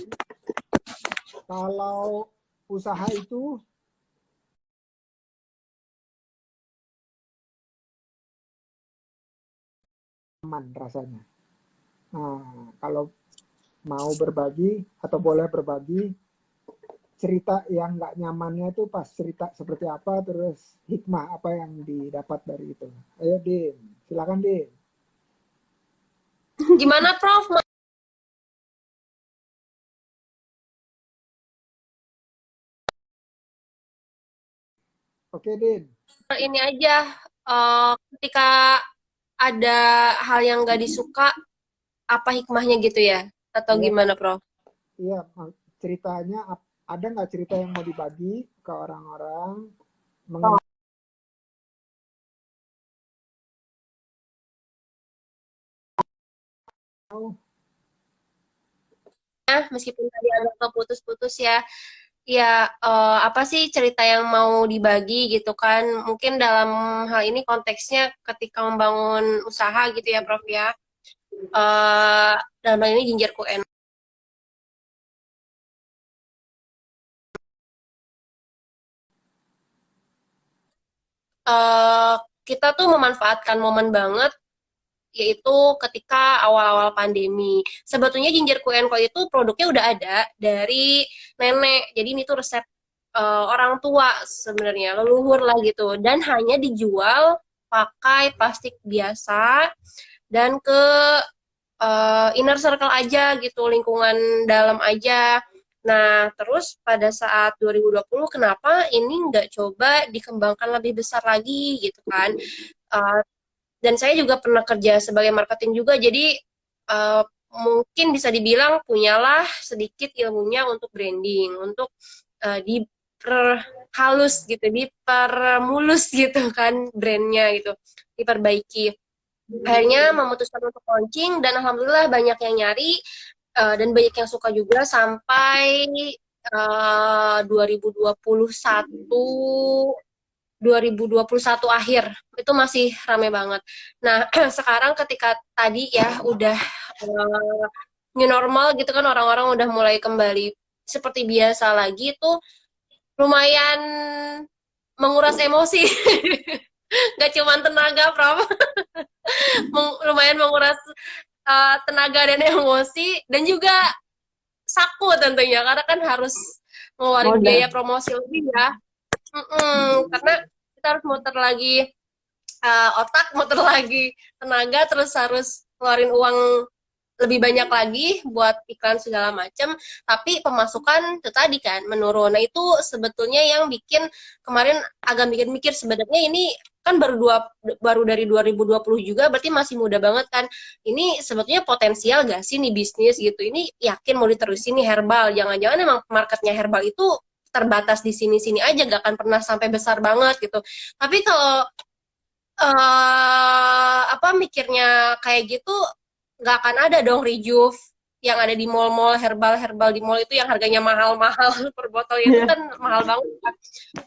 A: Kalau usaha itu aman rasanya. Nah, kalau mau berbagi atau boleh berbagi cerita yang nggak nyamannya itu pas cerita seperti apa, terus hikmah apa yang didapat dari itu. Ayo Din, silakan Din.
B: Gimana Prof?
A: Oke Din.
B: Ini aja ketika ada hal yang nggak disuka, apa hikmahnya gitu ya? Atau
A: Iya,
B: gimana Prof?
A: iya, ceritanya ada nggak cerita yang mau dibagi ke orang-orang mengenai
B: Meskipun tadi agak keputus-putus ya, ya apa sih cerita yang mau dibagi gitu kan? Mungkin dalam hal ini konteksnya ketika membangun usaha gitu ya Prof ya. Eh dalam hal ini Ginger QN. Eh kita tuh memanfaatkan momen banget yaitu ketika awal-awal pandemi. Sebetulnya Ginger Co itu produknya udah ada dari nenek. Jadi ini tuh resep orang tua sebenarnya, leluhur lah gitu. Dan hanya dijual pakai plastik biasa dan ke inner circle aja gitu, lingkungan dalam aja. Nah, terus pada saat 2020 kenapa ini nggak coba dikembangkan lebih besar lagi gitu kan? Uh, dan saya juga pernah kerja sebagai marketing juga, jadi uh, mungkin bisa dibilang punyalah sedikit ilmunya untuk branding, untuk diperhalus gitu, dipermulus gitu kan brandnya gitu, diperbaiki. Akhirnya memutuskan untuk launching dan alhamdulillah banyak yang nyari dan banyak yang suka juga sampai 2021 2021 akhir itu masih rame banget. Nah, sekarang ketika tadi ya udah new normal gitu kan orang-orang udah mulai kembali seperti biasa lagi tuh lumayan menguras emosi. Gak cuma tenaga, Prof. Lumayan menguras tenaga dan emosi dan juga saku tentunya karena kan harus ngeluarin
C: Modal.
B: biaya promosi lebih ya. Karena kita harus muter lagi otak, muter lagi tenaga, terus harus ngeluarin uang lebih banyak lagi buat iklan segala macam, tapi pemasukan itu tadi kan menurun. Nah itu sebetulnya yang bikin kemarin agak mikir-mikir sebenarnya ini kan baru dari 2020 juga, berarti masih muda banget kan. Ini sebetulnya potensial gak sih nih bisnis gitu? Ini yakin mau diterusin nih herbal? Jangan-jangan emang marketnya herbal itu terbatas di sini-sini aja, gak akan pernah sampai besar banget gitu. Tapi kalau apa mikirnya kayak gitu nggak akan ada dong Rejuve yang ada di mall-mall, herbal di mall itu yang harganya mahal-mahal per botolnya itu kan mahal banget kan.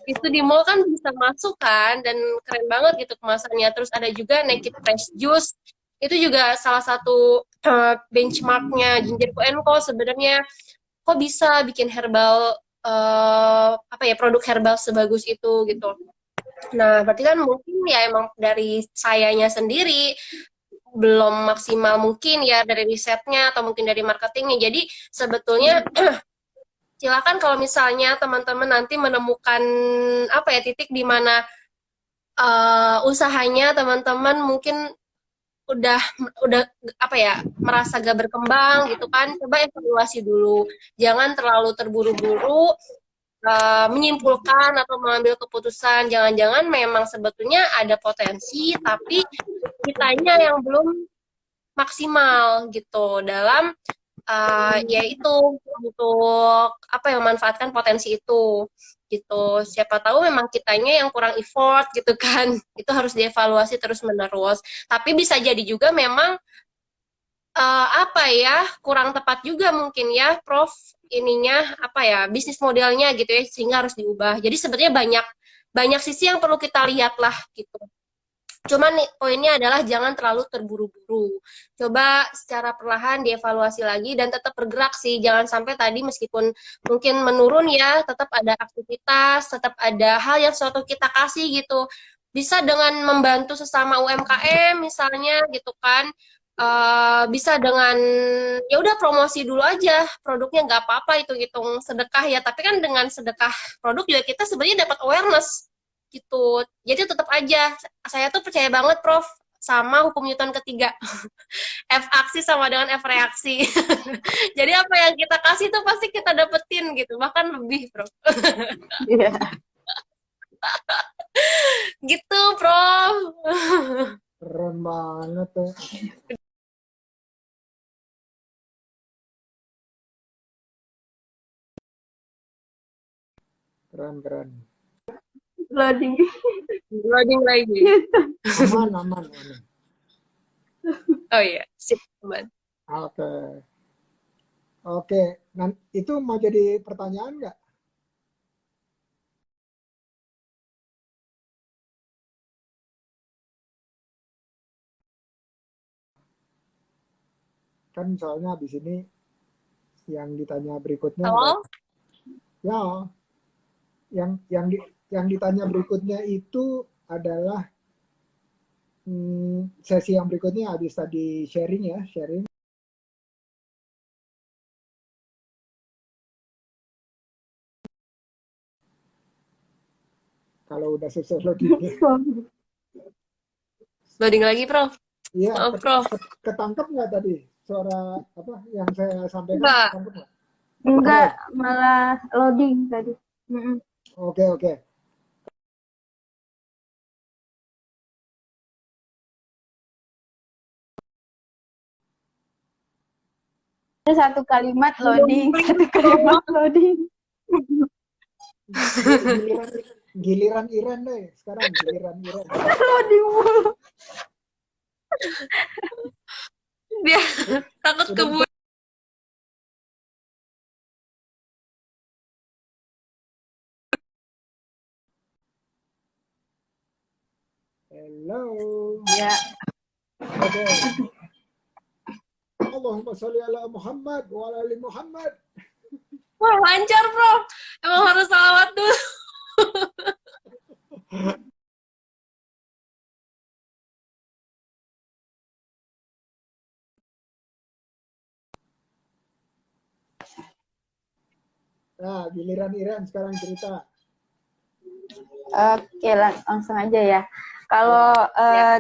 B: Itu di mall kan bisa masuk kan dan keren banget gitu kemasannya. Terus ada juga Naked Fresh Juice. Itu juga salah satu benchmarknya Ginger Co sebenarnya. Kok bisa bikin herbal apa ya produk herbal sebagus itu gitu. Nah, berarti kan mungkin ya emang dari sayanya sendiri belum maksimal mungkin ya dari risetnya atau mungkin dari marketingnya. Jadi sebetulnya silakan kalau misalnya teman-teman nanti menemukan apa ya titik di mana usahanya teman-teman mungkin udah udah apa ya merasa gak berkembang gitu kan, coba evaluasi dulu, jangan terlalu terburu-buru menyimpulkan atau mengambil keputusan. Jangan-jangan memang sebetulnya ada potensi tapi kitanya yang belum maksimal gitu dalam yaitu untuk apa yang memanfaatkan potensi itu gitu. Siapa tahu memang kitanya yang kurang effort gitu kan. Itu harus dievaluasi terus menerus. Tapi bisa jadi juga memang apa ya kurang tepat juga mungkin ya Prof ininya apa ya bisnis modelnya gitu ya sehingga harus diubah. Jadi sebenarnya banyak banyak sisi yang perlu kita lihat lah gitu. Cuman nih, poinnya adalah jangan terlalu terburu-buru. Coba secara perlahan dievaluasi lagi dan tetap bergerak sih. Jangan sampai tadi meskipun mungkin menurun ya, tetap ada aktivitas, tetap ada hal yang suatu kita kasih gitu. Bisa dengan membantu sesama UMKM misalnya gitu kan. Bisa dengan ya udah promosi dulu aja produknya nggak apa-apa itu hitung sedekah ya tapi kan dengan sedekah produk juga kita sebenarnya dapat awareness gitu. Jadi tetap aja, saya tuh percaya banget Prof sama hukum Newton ketiga. F aksi sama dengan F reaksi. Jadi apa yang kita kasih tuh pasti kita dapetin gitu, bahkan lebih Prof.
C: Iya.
B: Gitu Prof.
A: Keren banget ya. Keren.
C: Loading.
B: Loading lagi.
A: Aman, aman.
B: Oh iya, sip teman.
A: Oke. Oke, itu mau jadi pertanyaan nggak? Kan soalnya habis ini yang ditanya berikutnya,
B: Halo?
A: ya, yang ditanya berikutnya itu adalah sesi yang berikutnya habis tadi sharing ya, sharing. Kalau udah selesai loadingnya.
B: Loading lagi Prof.
A: Iya,
B: Maaf Prof.
A: ketangkep nggak tadi suara apa yang saya sampaikan?
B: Enggak.
A: Ketangkep nggak?
C: Enggak, malah loading tadi.
A: Oke.
C: Itu satu kalimat loading, satu kalimat loading.
A: Giliran Iren deh sekarang, giliran Iren.
C: Loading mulu.
B: Dia takut keburu.
A: Hello.
C: Ya.
A: Oke. Allahumma sholli ala Muhammad wa ala ali Muhammad.
B: Wah lancar Prof. Emang harus salawat dulu.
A: Nah, giliran Iren sekarang cerita.
C: Oke, langsung aja ya. Kalau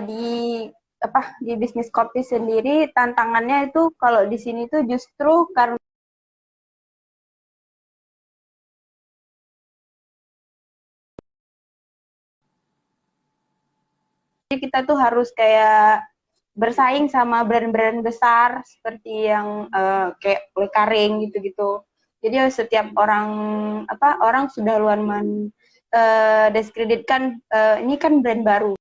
C: di bisnis kopi sendiri tantangannya itu kalau di sini tuh justru karena kita tuh harus kayak bersaing sama brand-brand besar seperti yang kayak kue karing gitu-gitu. Jadi setiap orang sudah luar mendiskreditkan ini kan brand baru.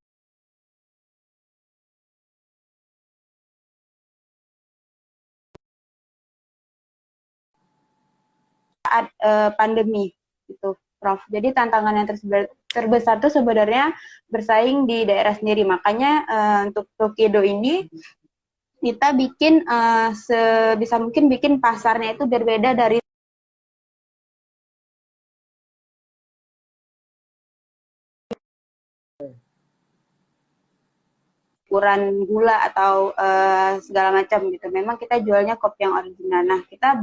C: saat pandemi gitu, Prof. Jadi tantangan yang terbesar tuh sebenarnya bersaing di daerah sendiri. Makanya untuk Tokido ini kita bikin sebisa mungkin bikin pasarnya itu berbeda dari ukuran gula atau segala macam gitu. Memang kita jualnya kopi yang original. Nah, kita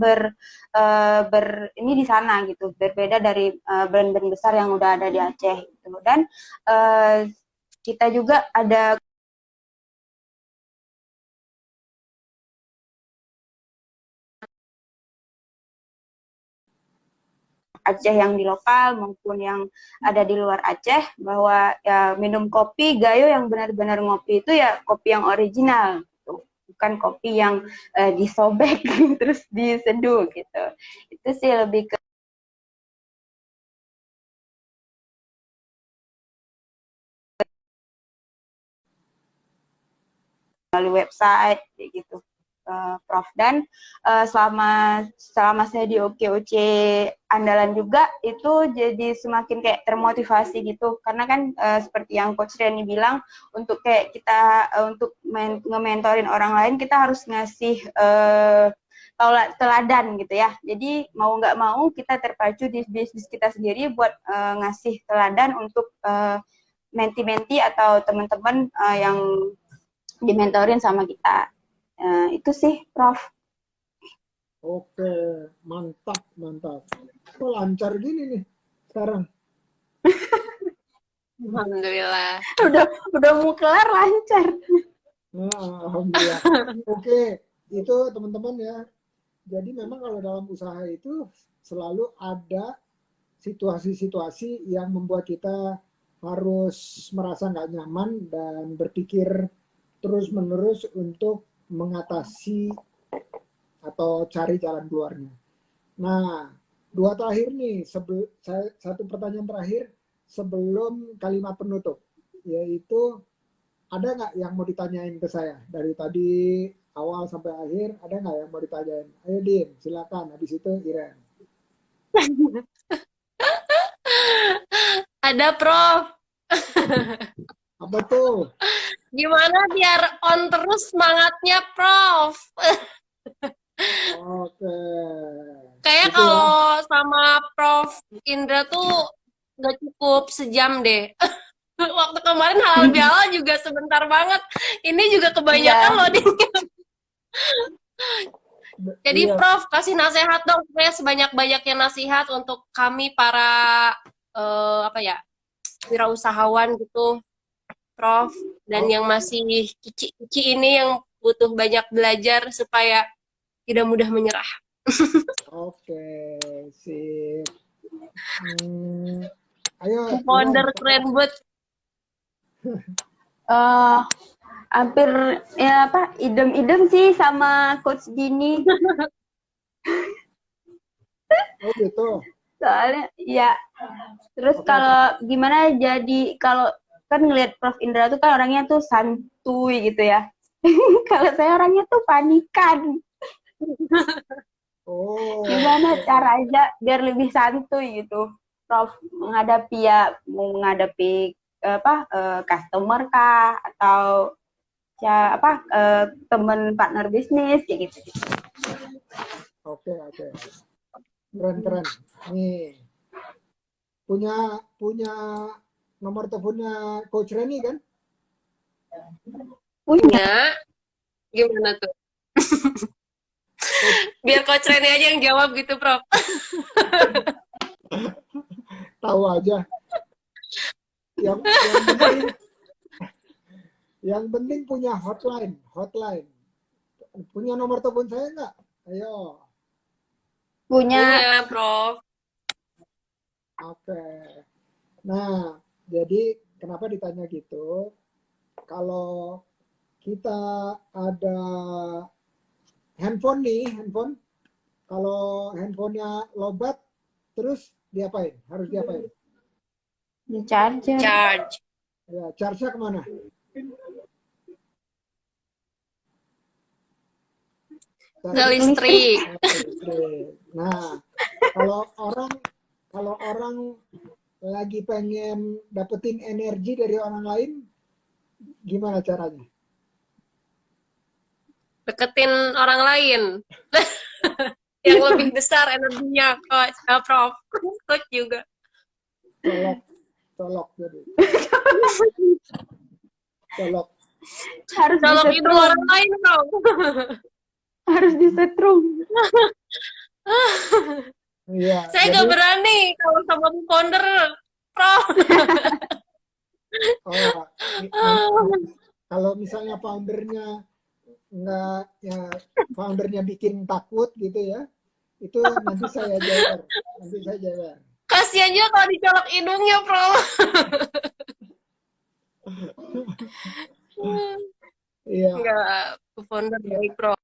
C: ini di sana gitu, berbeda dari brand-brand besar yang udah ada di Aceh gitu. Dan kita juga ada Aceh yang di lokal maupun yang ada di luar Aceh, bahwa ya minum kopi Gayo yang benar-benar ngopi itu ya kopi yang original gitu. Bukan kopi yang disobek terus diseduh gitu. Itu sih lebih ke melalui website kayak gitu, Prof. Dan selama saya di OKOC andalan juga itu jadi semakin kayak termotivasi gitu, karena kan seperti yang Coach Reni bilang, untuk kayak kita untuk nge-mentorin orang lain kita harus ngasih teladan gitu ya. Jadi mau nggak mau kita terpacu di bisnis kita sendiri buat ngasih teladan untuk menti-menti atau teman-teman yang dimentorin sama kita. Itu sih, Prof.
A: Oke, mantap, mantap. Kok lancar gini nih sekarang?
B: Alhamdulillah.
C: Udah mau kelar lancar.
A: Nah, alhamdulillah. Oke, itu teman-teman ya. Jadi memang kalau dalam usaha itu selalu ada situasi-situasi yang membuat kita harus merasa nggak nyaman dan berpikir terus-menerus untuk mengatasi atau cari jalan keluarnya. Nah, dua terakhir nih, satu pertanyaan terakhir sebelum kalimat penutup, yaitu ada nggak yang mau ditanyain ke saya dari tadi awal sampai akhir? Ada nggak yang mau ditanyain? Ayo Din, silakan. Habis itu Iren.
B: Ada, Prof.
A: Apa tuh?
B: Gimana biar on terus semangatnya, Prof?
A: Oke.
B: Kayak
A: Itu ya.
B: kalau sama Prof Indra tuh nggak cukup sejam deh. Waktu kemarin halal bihalal juga sebentar banget. Ini juga kebanyakan
C: Iya.
B: loh nih. Jadi
A: Iya.
B: Prof kasih nasihat dong, supaya sebanyak-banyaknya nasihat untuk kami para apa ya, wirausahawan gitu, Prof. Dan yang masih kici-kici ini yang butuh banyak belajar supaya tidak mudah menyerah.
A: Oke, sip. Ayo,
B: Founder
A: Iren.
B: keren buat.
C: Hampir ya apa idem-idem sih sama Coach Dini.
A: Oh gitu.
C: Soalnya ya terus
A: Oke,
C: kalau gimana, jadi kalau kan ngelihat Prof Indra tuh kan orangnya tuh santuy gitu ya. Kalau saya orangnya tuh panikan.
A: Oh.
C: Gimana cara aja biar lebih santuy gitu, Prof, menghadapi customer kah atau ya teman partner bisnis kayak gitu.
A: Oke. Keren. Nih. Punya nomor teleponnya Coach Reni kan?
B: Punya. Gimana tuh? Biar Coach Reni aja yang jawab gitu, Prof.
A: Tahu aja. Yang penting punya hotline. Punya nomor telepon saya nggak? Ayo.
C: Punya,
B: Prof.
A: Oke. Nah, jadi kenapa ditanya gitu? Kalau kita ada handphone, kalau handphonenya lobat, terus diapain? Harus diapain?
C: charger.
B: Charge.
A: Ya, charge-nya kemana?
B: Ke listrik.
A: Nah, Kalau orang kalau orang lagi pengen dapetin energi dari orang lain, gimana caranya?
B: Deketin orang lain yang lebih besar energinya, Coach. Prof. Coach juga.
A: Colok, colok jadi. Colok.
C: Harus
B: Colok hidung
C: disetrum.
B: orang lain, Prof.
C: Harus disetrum.
A: Iya,
B: Saya
A: jadi
B: gak berani kalau sama founder, Prof.
A: oh, kalau misalnya foundernya nggak ya foundernya bikin takut gitu ya, itu nanti saya jewer, nanti saya jewer.
B: Kasian juga kalau dicolok hidungnya, Prof.
A: Iya,
B: Enggak, founder
A: iya.
B: baik, Prof.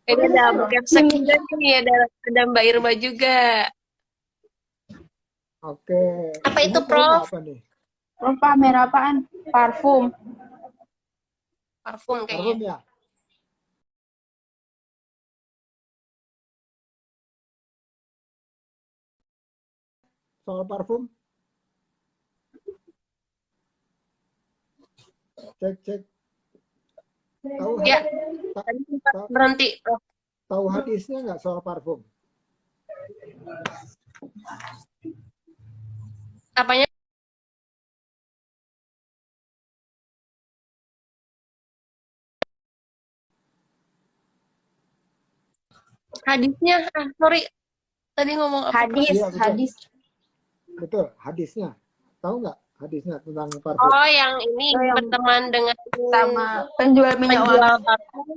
B: Ini ada Bu Kepsek juga nih, ada Mbak Irma juga.
A: Oke.
B: Apa
A: Ini
B: itu,
A: tahu nggak
B: Prof?
A: apa nih?
C: Lo pamer apaan? Parfum.
B: Parfum kayaknya.
A: Parfum ya? Soal parfum? Cek, cek. Tahu
B: Ya,
A: ta-
B: tadi sempat
A: ta-
B: berhenti, Prof.
A: tahu hadisnya nggak soal parfum?
B: Apanya? Hadisnya, sorry. Tadi ngomong apa, Prof?
C: Hadis,
A: Iya, betul.
C: hadis.
A: Betul, hadisnya. Tahu nggak hadisnya tentang parfum?
B: Oh, yang ini
C: Oh, yang
B: berteman dengan
C: sama penjual minyak
B: penjual
C: wangi.
B: parfum.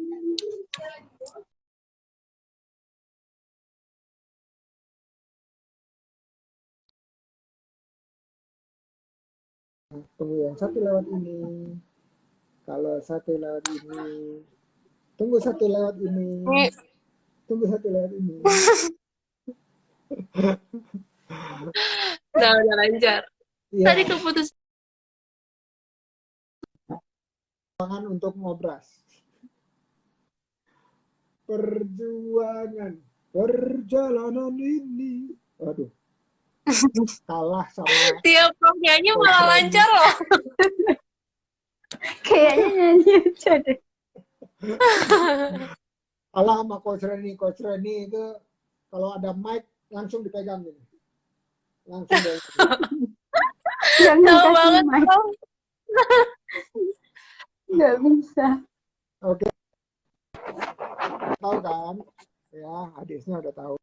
A: Tunggu yang satu lewat ini. Kalau satu lewat ini. Tunggu satu lewat ini.
B: Ini
A: Tunggu satu lewat ini.
B: udah lancar.
A: Iya,
B: Tadi keputus.
A: perjuangan untuk ngobras. Perjuangan. Perjalanan ini. Waduh. Kalah sama
B: Tiap Prof nyanyi malah lancar loh.
C: Kayaknya nyanyi aja deh.
A: kalah sama Coach Reni. Coach Reni itu kalau ada mic langsung dipegang gitu. Langsung dari
C: Jangan
B: Tahu
C: kasih
B: banget,
C: mic.
B: Prof.
C: Nggak bisa.
A: Oke, tahu kan? Ya, hadisnya udah tahu.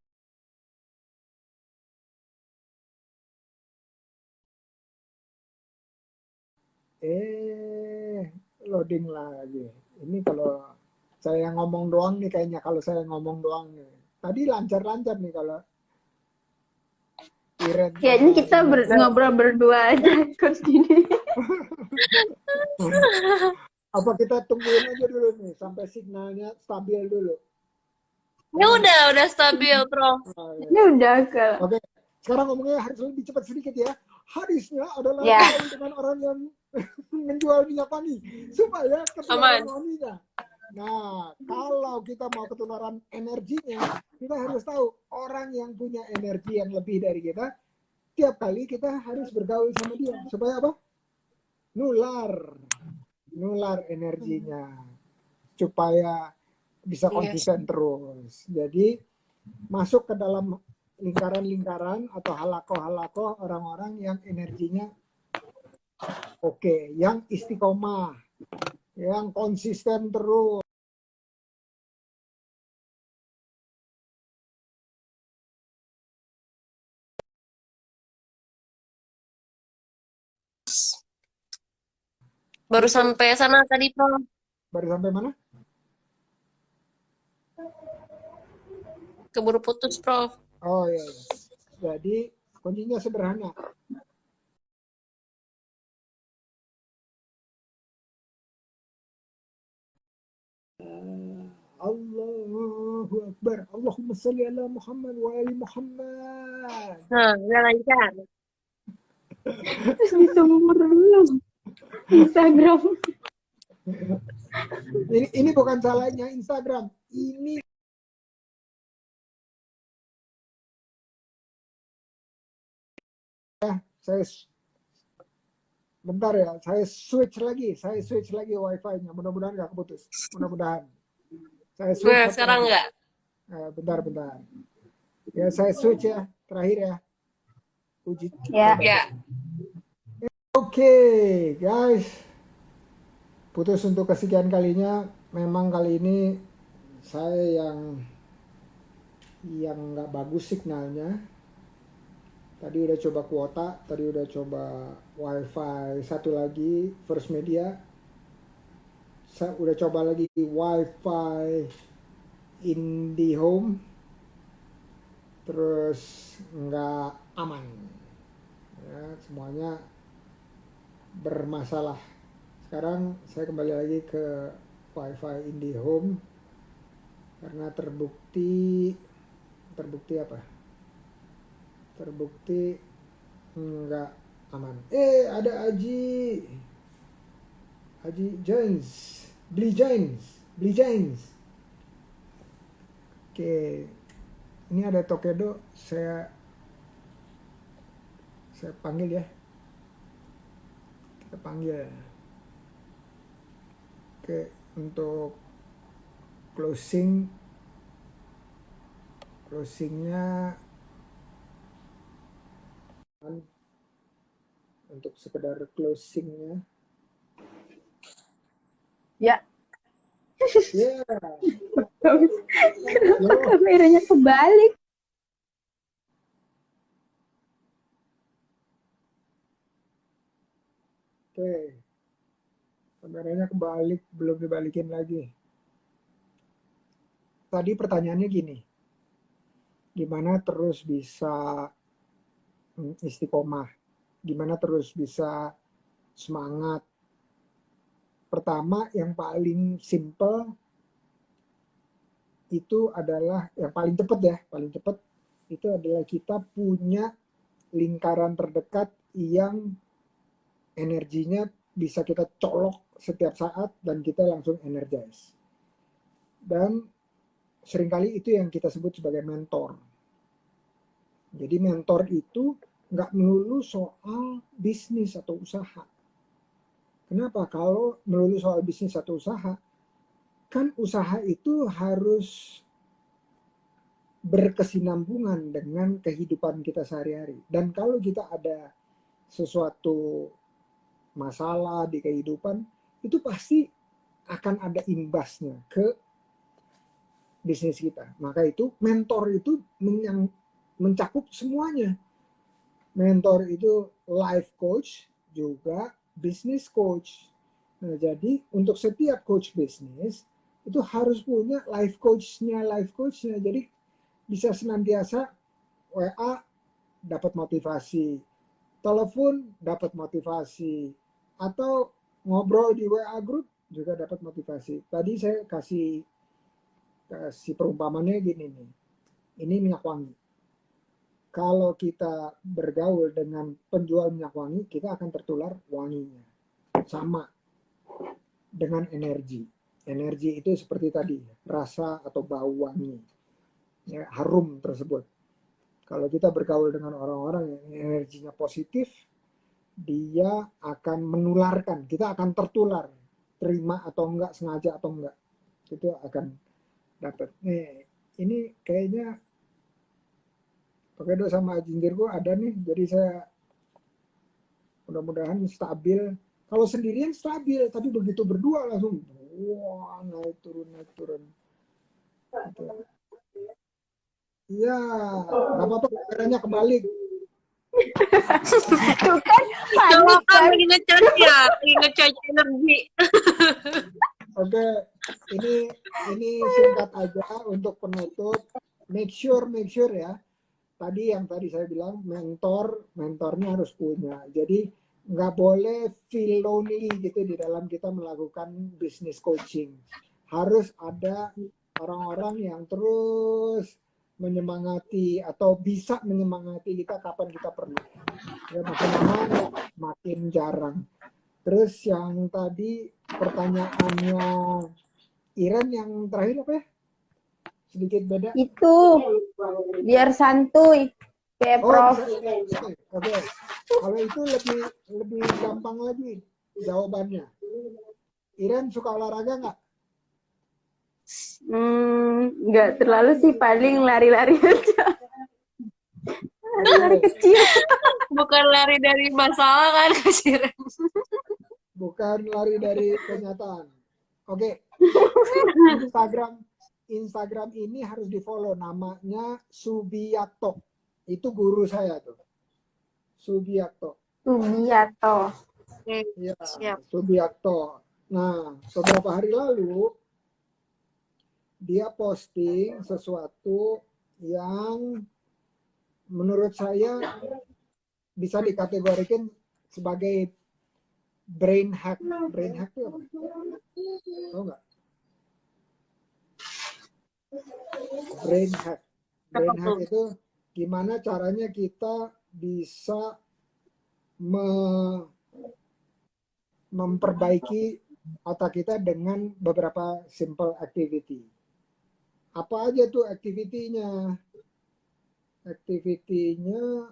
A: Loading lagi. Ini kalau saya ngomong doang nih kayaknya kalau saya ngomong doang nih. Tadi lancar-lancar nih kalau Iren.
C: Kayaknya kita ngobrol berdua aja coach gini.
A: Apa kita tungguin aja dulu nih sampai signalnya stabil dulu.
B: Ini udah stabil, Prof.
A: Oh, ya.
C: Ini udah ke.
A: Oke, sekarang ngomongnya harus lebih cepat sedikit ya. Hadisnya adalah
C: Ya.
A: bergaul dengan orang yang menjual minyak wangi supaya ketularan
B: Aman.
A: wanginya. Nah, kalau kita mau ketularan energinya, kita harus tahu orang yang punya energi yang lebih dari kita, tiap kali kita harus bergaul sama dia supaya apa? Nular energinya supaya bisa konsisten terus. Jadi masuk ke dalam lingkaran-lingkaran atau halako-halako orang-orang yang energinya oke, yang istiqomah, yang konsisten terus.
B: Baru sampai sana tadi, Prof.
A: Baru sampai mana?
B: Keburu putus, Prof.
A: Oh iya, iya. Jadi kuncinya sederhana. Allahu Akbar. Allahumma salli ala Muhammad wa ali Muhammad.
B: Nah, udah lancar.
C: Terus disumur dulu Instagram.
A: Ini bukan salahnya Instagram. Ini saya bentar ya, saya switch lagi wifi-nya. Mudah-mudahan nggak keputus. Mudah-mudahan. Saya switch
B: Nah,
A: satu
B: sekarang
A: lagi.
B: enggak.
A: Bentar. Ya saya switch ya, terakhir ya. Uji.
C: Ya.
B: Ya.
A: Oke, guys. Putus untuk kesekian kalinya. Memang kali ini saya yang nggak bagus signalnya. Tadi udah coba kuota, tadi udah coba wifi satu lagi First Media. Saya udah coba lagi wifi IndiHome, terus nggak aman. Ya, semuanya bermasalah. Sekarang saya kembali lagi ke wifi IndiHome karena terbukti apa? Terbukti nggak aman. Ada Aji James, Beli James. Oke, ini ada Tokedo, saya panggil ya. Kita panggil. Oke, untuk closingnya untuk sekedar closingnya.
C: Ya.
A: Ya.
C: Kenapa kameranya kebalik?
A: Oke. Kameranya kebalik, belum dibalikin lagi. Tadi pertanyaannya gini. Gimana terus bisa istiqomah? Gimana terus bisa semangat? Pertama, yang paling simple itu adalah yang paling cepat itu adalah kita punya lingkaran terdekat yang energinya bisa kita colok setiap saat dan kita langsung energize. Dan seringkali itu yang kita sebut sebagai mentor. Jadi mentor itu nggak melulu soal bisnis atau usaha. Kenapa? Kalau melulu soal bisnis atau usaha, kan usaha itu harus berkesinambungan dengan kehidupan kita sehari-hari. Dan kalau kita ada sesuatu masalah di kehidupan, itu pasti akan ada imbasnya ke bisnis kita. Maka itu mentor itu mencakup semuanya. Mentor itu life coach juga business coach. Nah, jadi untuk setiap coach bisnis itu harus punya life coachnya. Jadi bisa senantiasa WA dapat motivasi, telepon dapat motivasi, atau ngobrol di WA group juga dapat motivasi. Tadi saya kasih perumpamannya gini nih. Ini minyak wangi. Kalau kita bergaul dengan penjual minyak wangi, kita akan tertular wanginya. Sama dengan energi. Energi itu seperti tadi, rasa atau bau wangi, ya, harum tersebut. Kalau kita bergaul dengan orang-orang yang energinya positif, dia akan menularkan, kita akan tertular, terima atau enggak, sengaja atau enggak, itu akan dapat. Ini kayaknya Tokedo sama Jinjirku ada nih, jadi saya mudah-mudahan stabil. Kalau sendirian stabil, tapi begitu berdua langsung wah, naik turun. Gitu. Iya, nggak apa-apa kameranya kebalik.
C: Tuh kan panik kan.
B: Lagi ngecharge ya, lagi ngecharge energi.
A: Oke, ini singkat aja untuk penutup. Make sure ya. Yang tadi saya bilang mentornya harus punya. Jadi nggak boleh feel lonely gitu di dalam kita melakukan business coaching. Harus ada orang-orang yang terus menyemangati atau bisa menyemangati kita kapan kita perlu. Ya, makin lama makin jarang. Terus yang tadi pertanyaannya Iren yang terakhir apa ya? Sedikit beda.
C: Itu biar santuy kayak
A: Oh,
C: Prof.
A: bisa. Oke. Kalau itu lebih gampang lagi jawabannya. Iren suka olahraga nggak?
C: Nggak terlalu sih, paling lari-lari aja. Lari
A: Oke.
C: kecil.
B: Bukan lari dari masalah kan, Kasiran?
A: Bukan lari dari kenyataan. Oke. Instagram ini harus di-follow, namanya Subiakto. Itu guru saya tuh. Subiakto.
C: Subiato.
A: Iya,
B: Siap.
A: Subiakto. Nah, beberapa hari lalu dia posting sesuatu yang menurut saya bisa dikategorikan sebagai brain hack. Brain hack itu apa? Tahu nggak? Brain hack. Brain hack itu gimana caranya kita bisa memperbaiki otak kita dengan beberapa simple activity. Apa aja tuh activity-nya? Activity-nya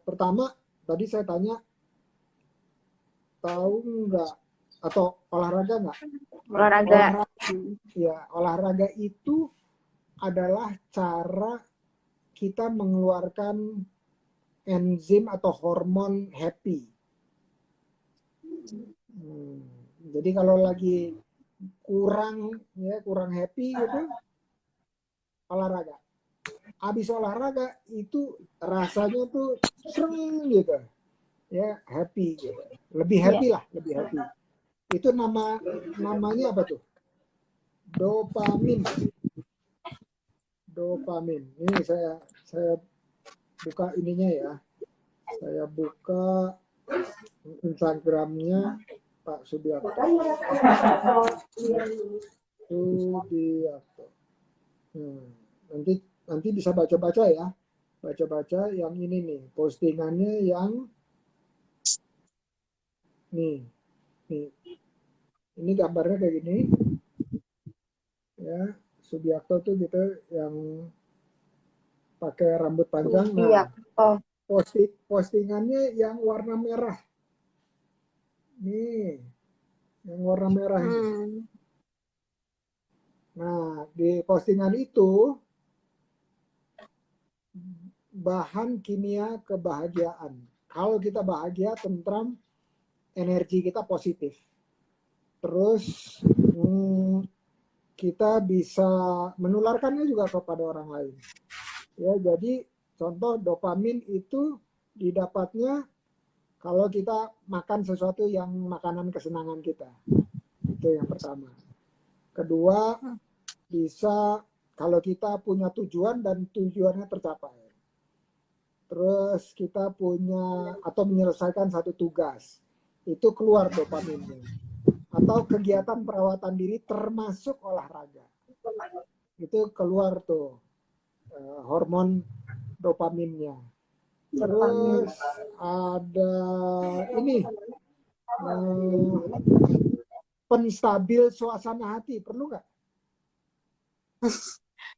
A: pertama tadi saya tanya, tahu nggak atau olahraga nggak?
C: Olahraga.
A: Ya, olahraga itu adalah cara kita mengeluarkan enzim atau hormon happy. Jadi kalau lagi kurang happy gitu, olahraga. Habis olahraga itu rasanya tuh sering gitu, ya happy gitu, lebih happy lah, lebih happy. Itu namanya apa tuh? Dopamin. Ini saya buka ininya ya. Saya buka Instagramnya Pak Subiakto. Nanti bisa baca-baca ya. Baca-baca yang ini nih, postingannya yang nih. Ini gambarnya kayak gini. Ya, Subiakto tuh gitu yang pakai rambut panjang. Nah, postingannya yang warna merah. Nih, yang warna merah ini. Nah, di postingan itu bahan kimia kebahagiaan. Kalau kita bahagia, tentram, energi kita positif. Terus kita bisa menularkannya juga kepada orang lain. Ya, jadi contoh dopamin itu didapatnya kalau kita makan sesuatu yang makanan kesenangan kita. Itu yang pertama. Kedua, bisa kalau kita punya tujuan dan tujuannya tercapai. Terus kita punya atau menyelesaikan satu tugas. Itu keluar dopaminnya. Atau kegiatan perawatan diri termasuk olahraga. Itu keluar tuh hormon dopaminnya. Terus ada ini penstabil suasana hati, perlu nggak?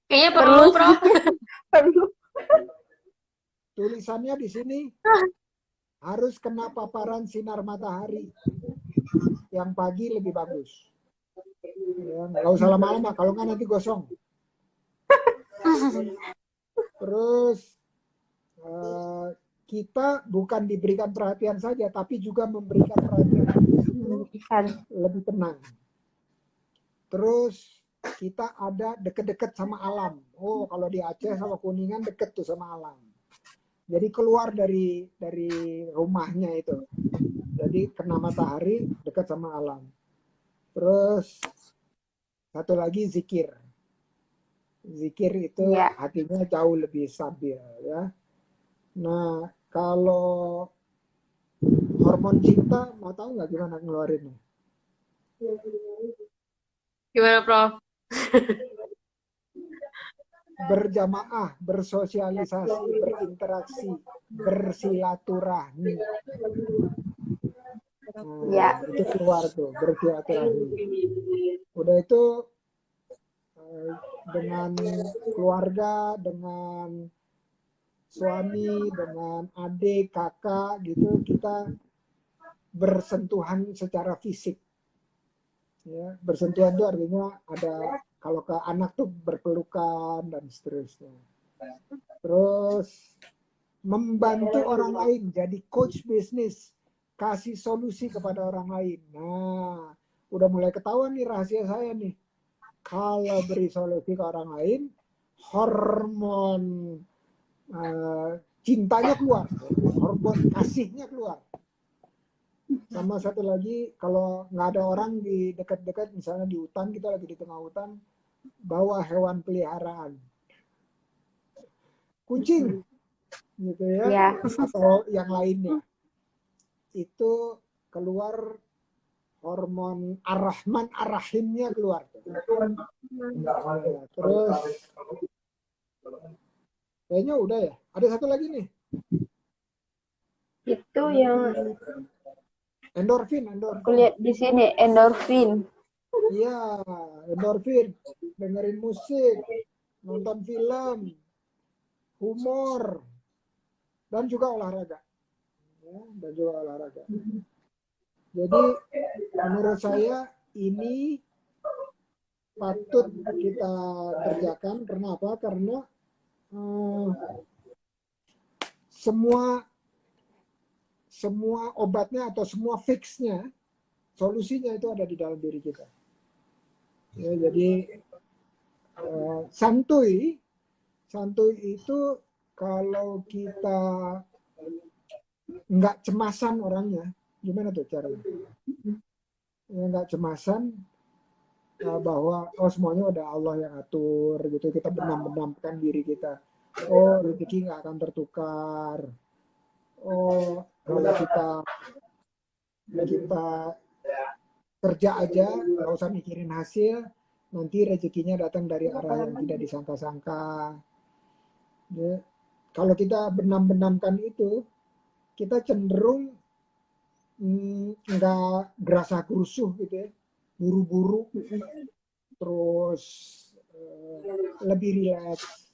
B: Kayaknya perlu, Prof.
C: Perlu.
A: Tulisannya di sini harus kena paparan sinar matahari. Yang pagi lebih bagus. Ya, nggak usah lama-lama, kalau nggak nanti gosong. Terus kita bukan diberikan perhatian saja, tapi juga memberikan perhatian lebih tenang. Terus kita ada deket-deket sama alam. Oh, kalau di Aceh sama Kuningan deket tuh sama alam. Jadi keluar dari rumahnya itu. Jadi kena matahari, dekat sama alam. Terus satu lagi zikir. Zikir itu hatinya jauh lebih stabil ya. Nah, kalau hormon cinta, mau tahu nggak gimana ngeluarinnya?
B: Gimana, Prof?
A: berjamaah, bersosialisasi, berinteraksi, bersilaturahmi.
C: Ya.
A: Itu keluar tuh, bersilaturahmi. Udah itu dengan keluarga, dengan suami, dengan adik, kakak gitu, kita bersentuhan secara fisik. Ya, bersentuhan itu artinya ada, kalau ke anak tuh berpelukan dan seterusnya. Terus membantu orang lain, jadi coach bisnis, kasih solusi kepada orang lain. Nah, udah mulai ketahuan nih rahasia saya nih. Kalau beri solusi ke orang lain, hormon cintanya keluar, hormon kasihnya keluar. Sama satu lagi, kalau nggak ada orang di dekat-dekat, misalnya di hutan, kita lagi di tengah hutan, bawa hewan peliharaan, kucing, gitu ya, atau yang lainnya, itu keluar hormon ar-Rahman ar-Rahimnya keluar. Terus kayaknya udah ya. Ada satu lagi nih.
C: Itu yang
A: endorfin.
C: aku lihat di sini, endorfin.
A: Iya, endorfin. Dengerin musik, nonton film, humor, dan juga olahraga. Ya, dan juga olahraga. Jadi menurut saya ini patut kita kerjakan. Karena apa? Karena semua obatnya atau semua fixnya, solusinya itu ada di dalam diri kita. Ya, jadi santuy itu kalau kita nggak cemasan orangnya, gimana tuh caranya? Ya, nggak cemasan bahwa semuanya udah Allah yang atur gitu, kita benam-benamkan diri kita. Rezeki nggak akan tertukar. Kalau kita kerja aja, nggak usah mikirin hasil, nanti rezekinya datang dari arah yang tidak disangka-sangka. Ya, kalau kita benam-benamkan itu, kita cenderung nggak gerasa gerusuh gitu ya, buru-buru, terus lebih rileks.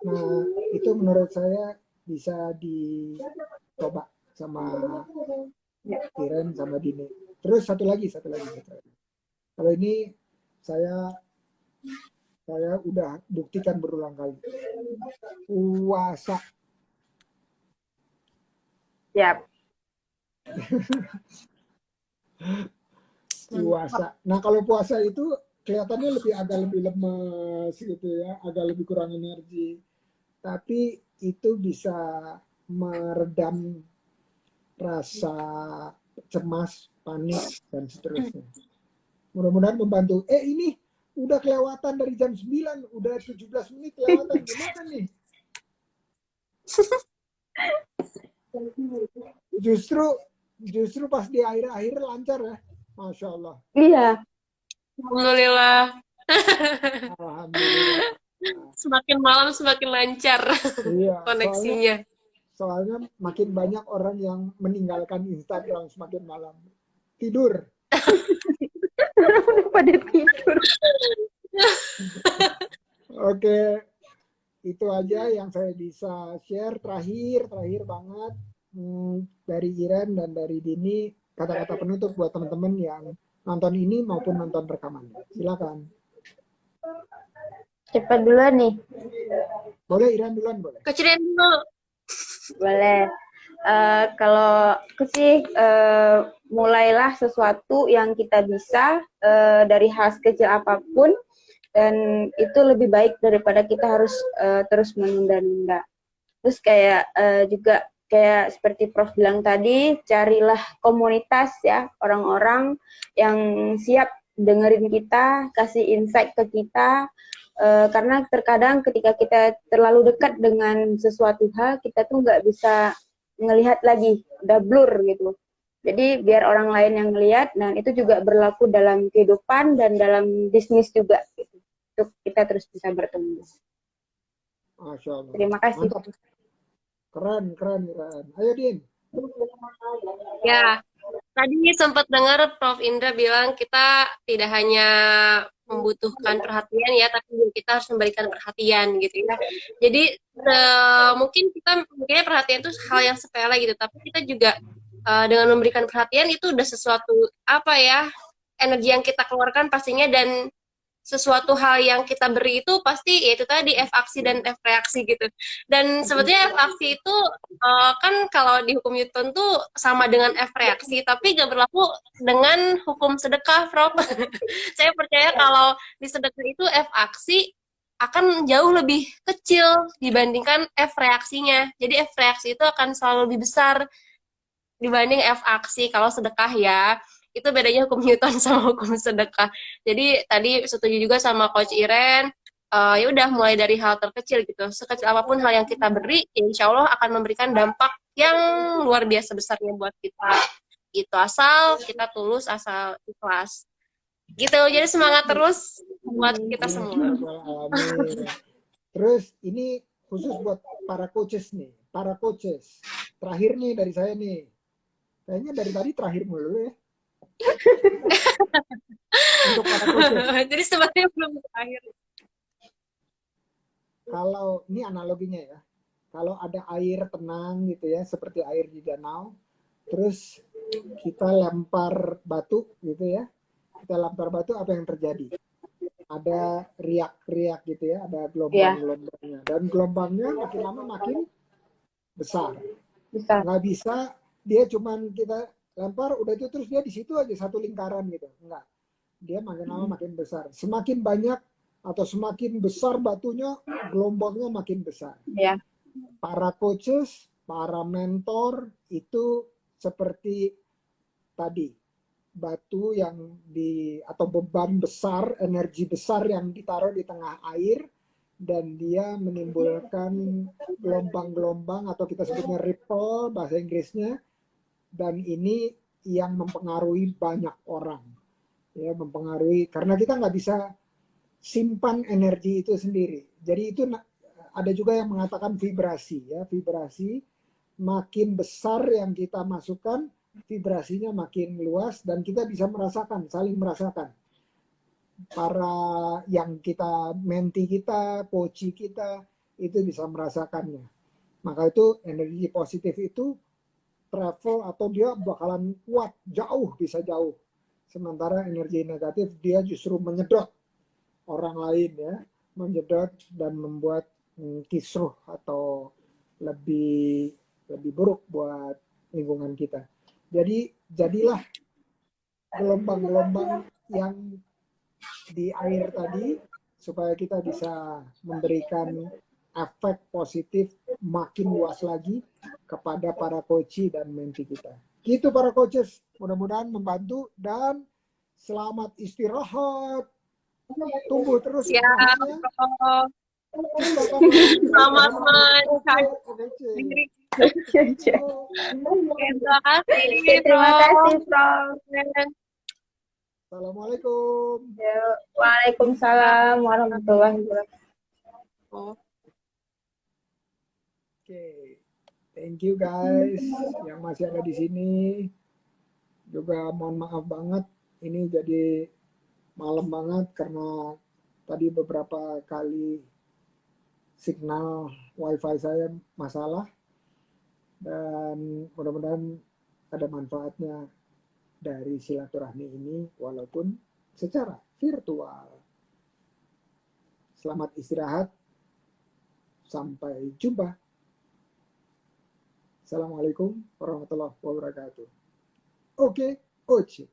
A: Nah, itu menurut saya bisa dicoba sama Iren sama Dini. Terus satu lagi. Kalau ini saya udah buktikan berulang kali. Puasa.
C: Siap.
A: Puasa. Nah, kalau puasa itu kelihatannya agak lebih lemes gitu ya, agak lebih kurang energi. Tapi itu bisa meredam rasa cemas, panik, dan seterusnya. Mudah-mudahan membantu. Ini udah kelewatan dari jam 9, udah 17 menit kelewatan. Gimana nih? Justru pas di akhir-akhir lancar ya. Masya Allah.
C: Iya.
B: Alhamdulillah.
A: Alhamdulillah.
B: Semakin malam semakin lancar koneksinya.
A: Soalnya makin banyak orang yang meninggalkan Instagram semakin malam. Tidur.
C: Udah pada tidur.
A: Oke. Itu aja yang saya bisa share. Terakhir banget dari Iren dan dari Dini, kata-kata penutup buat teman-teman yang nonton ini maupun nonton rekamannya. Silakan.
C: Cepat duluan nih.
A: Boleh Iren duluan, boleh.
B: Kecilin dulu.
C: Boleh. Kalau aku sih mulailah sesuatu yang kita bisa dari hal kecil apapun, dan itu lebih baik daripada kita harus terus menunda-nunda. Terus kayak juga kayak seperti Prof bilang tadi, carilah komunitas ya, orang-orang yang siap dengerin kita, kasih insight ke kita. Karena terkadang ketika kita terlalu dekat dengan sesuatu hal, kita tuh nggak bisa ngelihat lagi, udah blur gitu. Jadi biar orang lain yang ngelihat, dan itu juga berlaku dalam kehidupan dan dalam bisnis juga. Gitu. untuk kita terus bisa bertumbuh.
A: Masya Allah.
C: Terima kasih.
A: Mantap. Keren. Ayo Din.
B: Ya, tadi sempat dengar Prof. Indra bilang kita tidak hanya membutuhkan perhatian ya, tapi juga kita harus memberikan perhatian gitu ya. Jadi mungkin kita mungkinnya perhatian itu hal yang sepele gitu, tapi kita juga dengan memberikan perhatian itu udah sesuatu apa ya, energi yang kita keluarkan pastinya, dan sesuatu hal yang kita beri itu pasti yaitu tadi F aksi dan F reaksi gitu. Dan sebetulnya F aksi itu kan kalau di hukum Newton tuh sama dengan F reaksi, tapi gak berlaku dengan hukum sedekah, Prof. Saya percaya kalau di sedekah itu F aksi akan jauh lebih kecil dibandingkan F reaksinya. Jadi F reaksi itu akan selalu lebih besar dibanding F aksi kalau sedekah ya. Itu bedanya hukum Newton sama hukum sedekah. Jadi tadi setuju juga sama Coach Iren, ya udah mulai dari hal terkecil gitu. Sekecil apapun hal yang kita beri, ya insya Allah akan memberikan dampak yang luar biasa besarnya buat kita. Gitu, asal kita tulus, asal ikhlas. Gitu, jadi semangat terus buat kita semua.
A: Amin. Terus ini khusus buat para coaches nih, para coaches. Terakhir nih dari saya nih. Kayaknya dari tadi terakhir mulu ya. Untuk para coaches.
B: Jadi sebenarnya belum terakhir.
A: Kalau ini analoginya ya. Kalau ada air tenang gitu ya, seperti air di danau, terus kita lempar batu gitu ya. Kita lempar batu, apa yang terjadi? Ada riak-riak gitu ya, ada gelombang-gelombangnya. Dan gelombangnya makin lama makin besar. Nggak bisa, dia cuman kita lempar, udah itu terus dia di situ aja satu lingkaran gitu. Enggak. Dia makin lama makin besar. Semakin banyak atau semakin besar batunya, gelombangnya makin besar.
C: Ya.
A: Para coaches, para mentor itu seperti tadi, batu yang atau beban besar, energi besar yang ditaruh di tengah air, dan dia menimbulkan gelombang-gelombang atau kita sebutnya ripple bahasa Inggrisnya, dan ini yang mempengaruhi banyak orang, ya, mempengaruhi karena kita nggak bisa simpan energi itu sendiri. Jadi itu ada juga yang mengatakan vibrasi, ya, vibrasi makin besar yang kita masukkan, vibrasinya makin luas, dan kita bisa merasakan, saling merasakan. Para yang kita menti kita, coach kita itu bisa merasakannya. Maka itu energi positif itu travel atau dia bakalan kuat, jauh, bisa jauh. Sementara energi negatif dia justru menyedot orang lain ya, menyedot dan membuat kisruh atau lebih buruk buat lingkungan kita. Jadi jadilah gelombang-gelombang yang di air tadi supaya kita bisa memberikan efek positif makin luas lagi kepada para coach dan menti kita. Gitu para coaches, mudah-mudahan membantu dan selamat istirahat. Tumbuh terus informasinya.
B: Selamat mencari. Terima kasih,
C: Prof.
A: Assalamualaikum.
C: Waalaikumsalam warahmatullahi wabarakatuh.
A: Oke, thank you guys yang masih ada di sini. Juga mohon maaf banget, ini jadi malam banget karena tadi beberapa kali signal wifi saya masalah, dan mudah-mudahan ada manfaatnya dari silaturahmi ini walaupun secara virtual. Selamat istirahat, sampai jumpa. Assalamualaikum warahmatullahi wabarakatuh. Oke, Oce.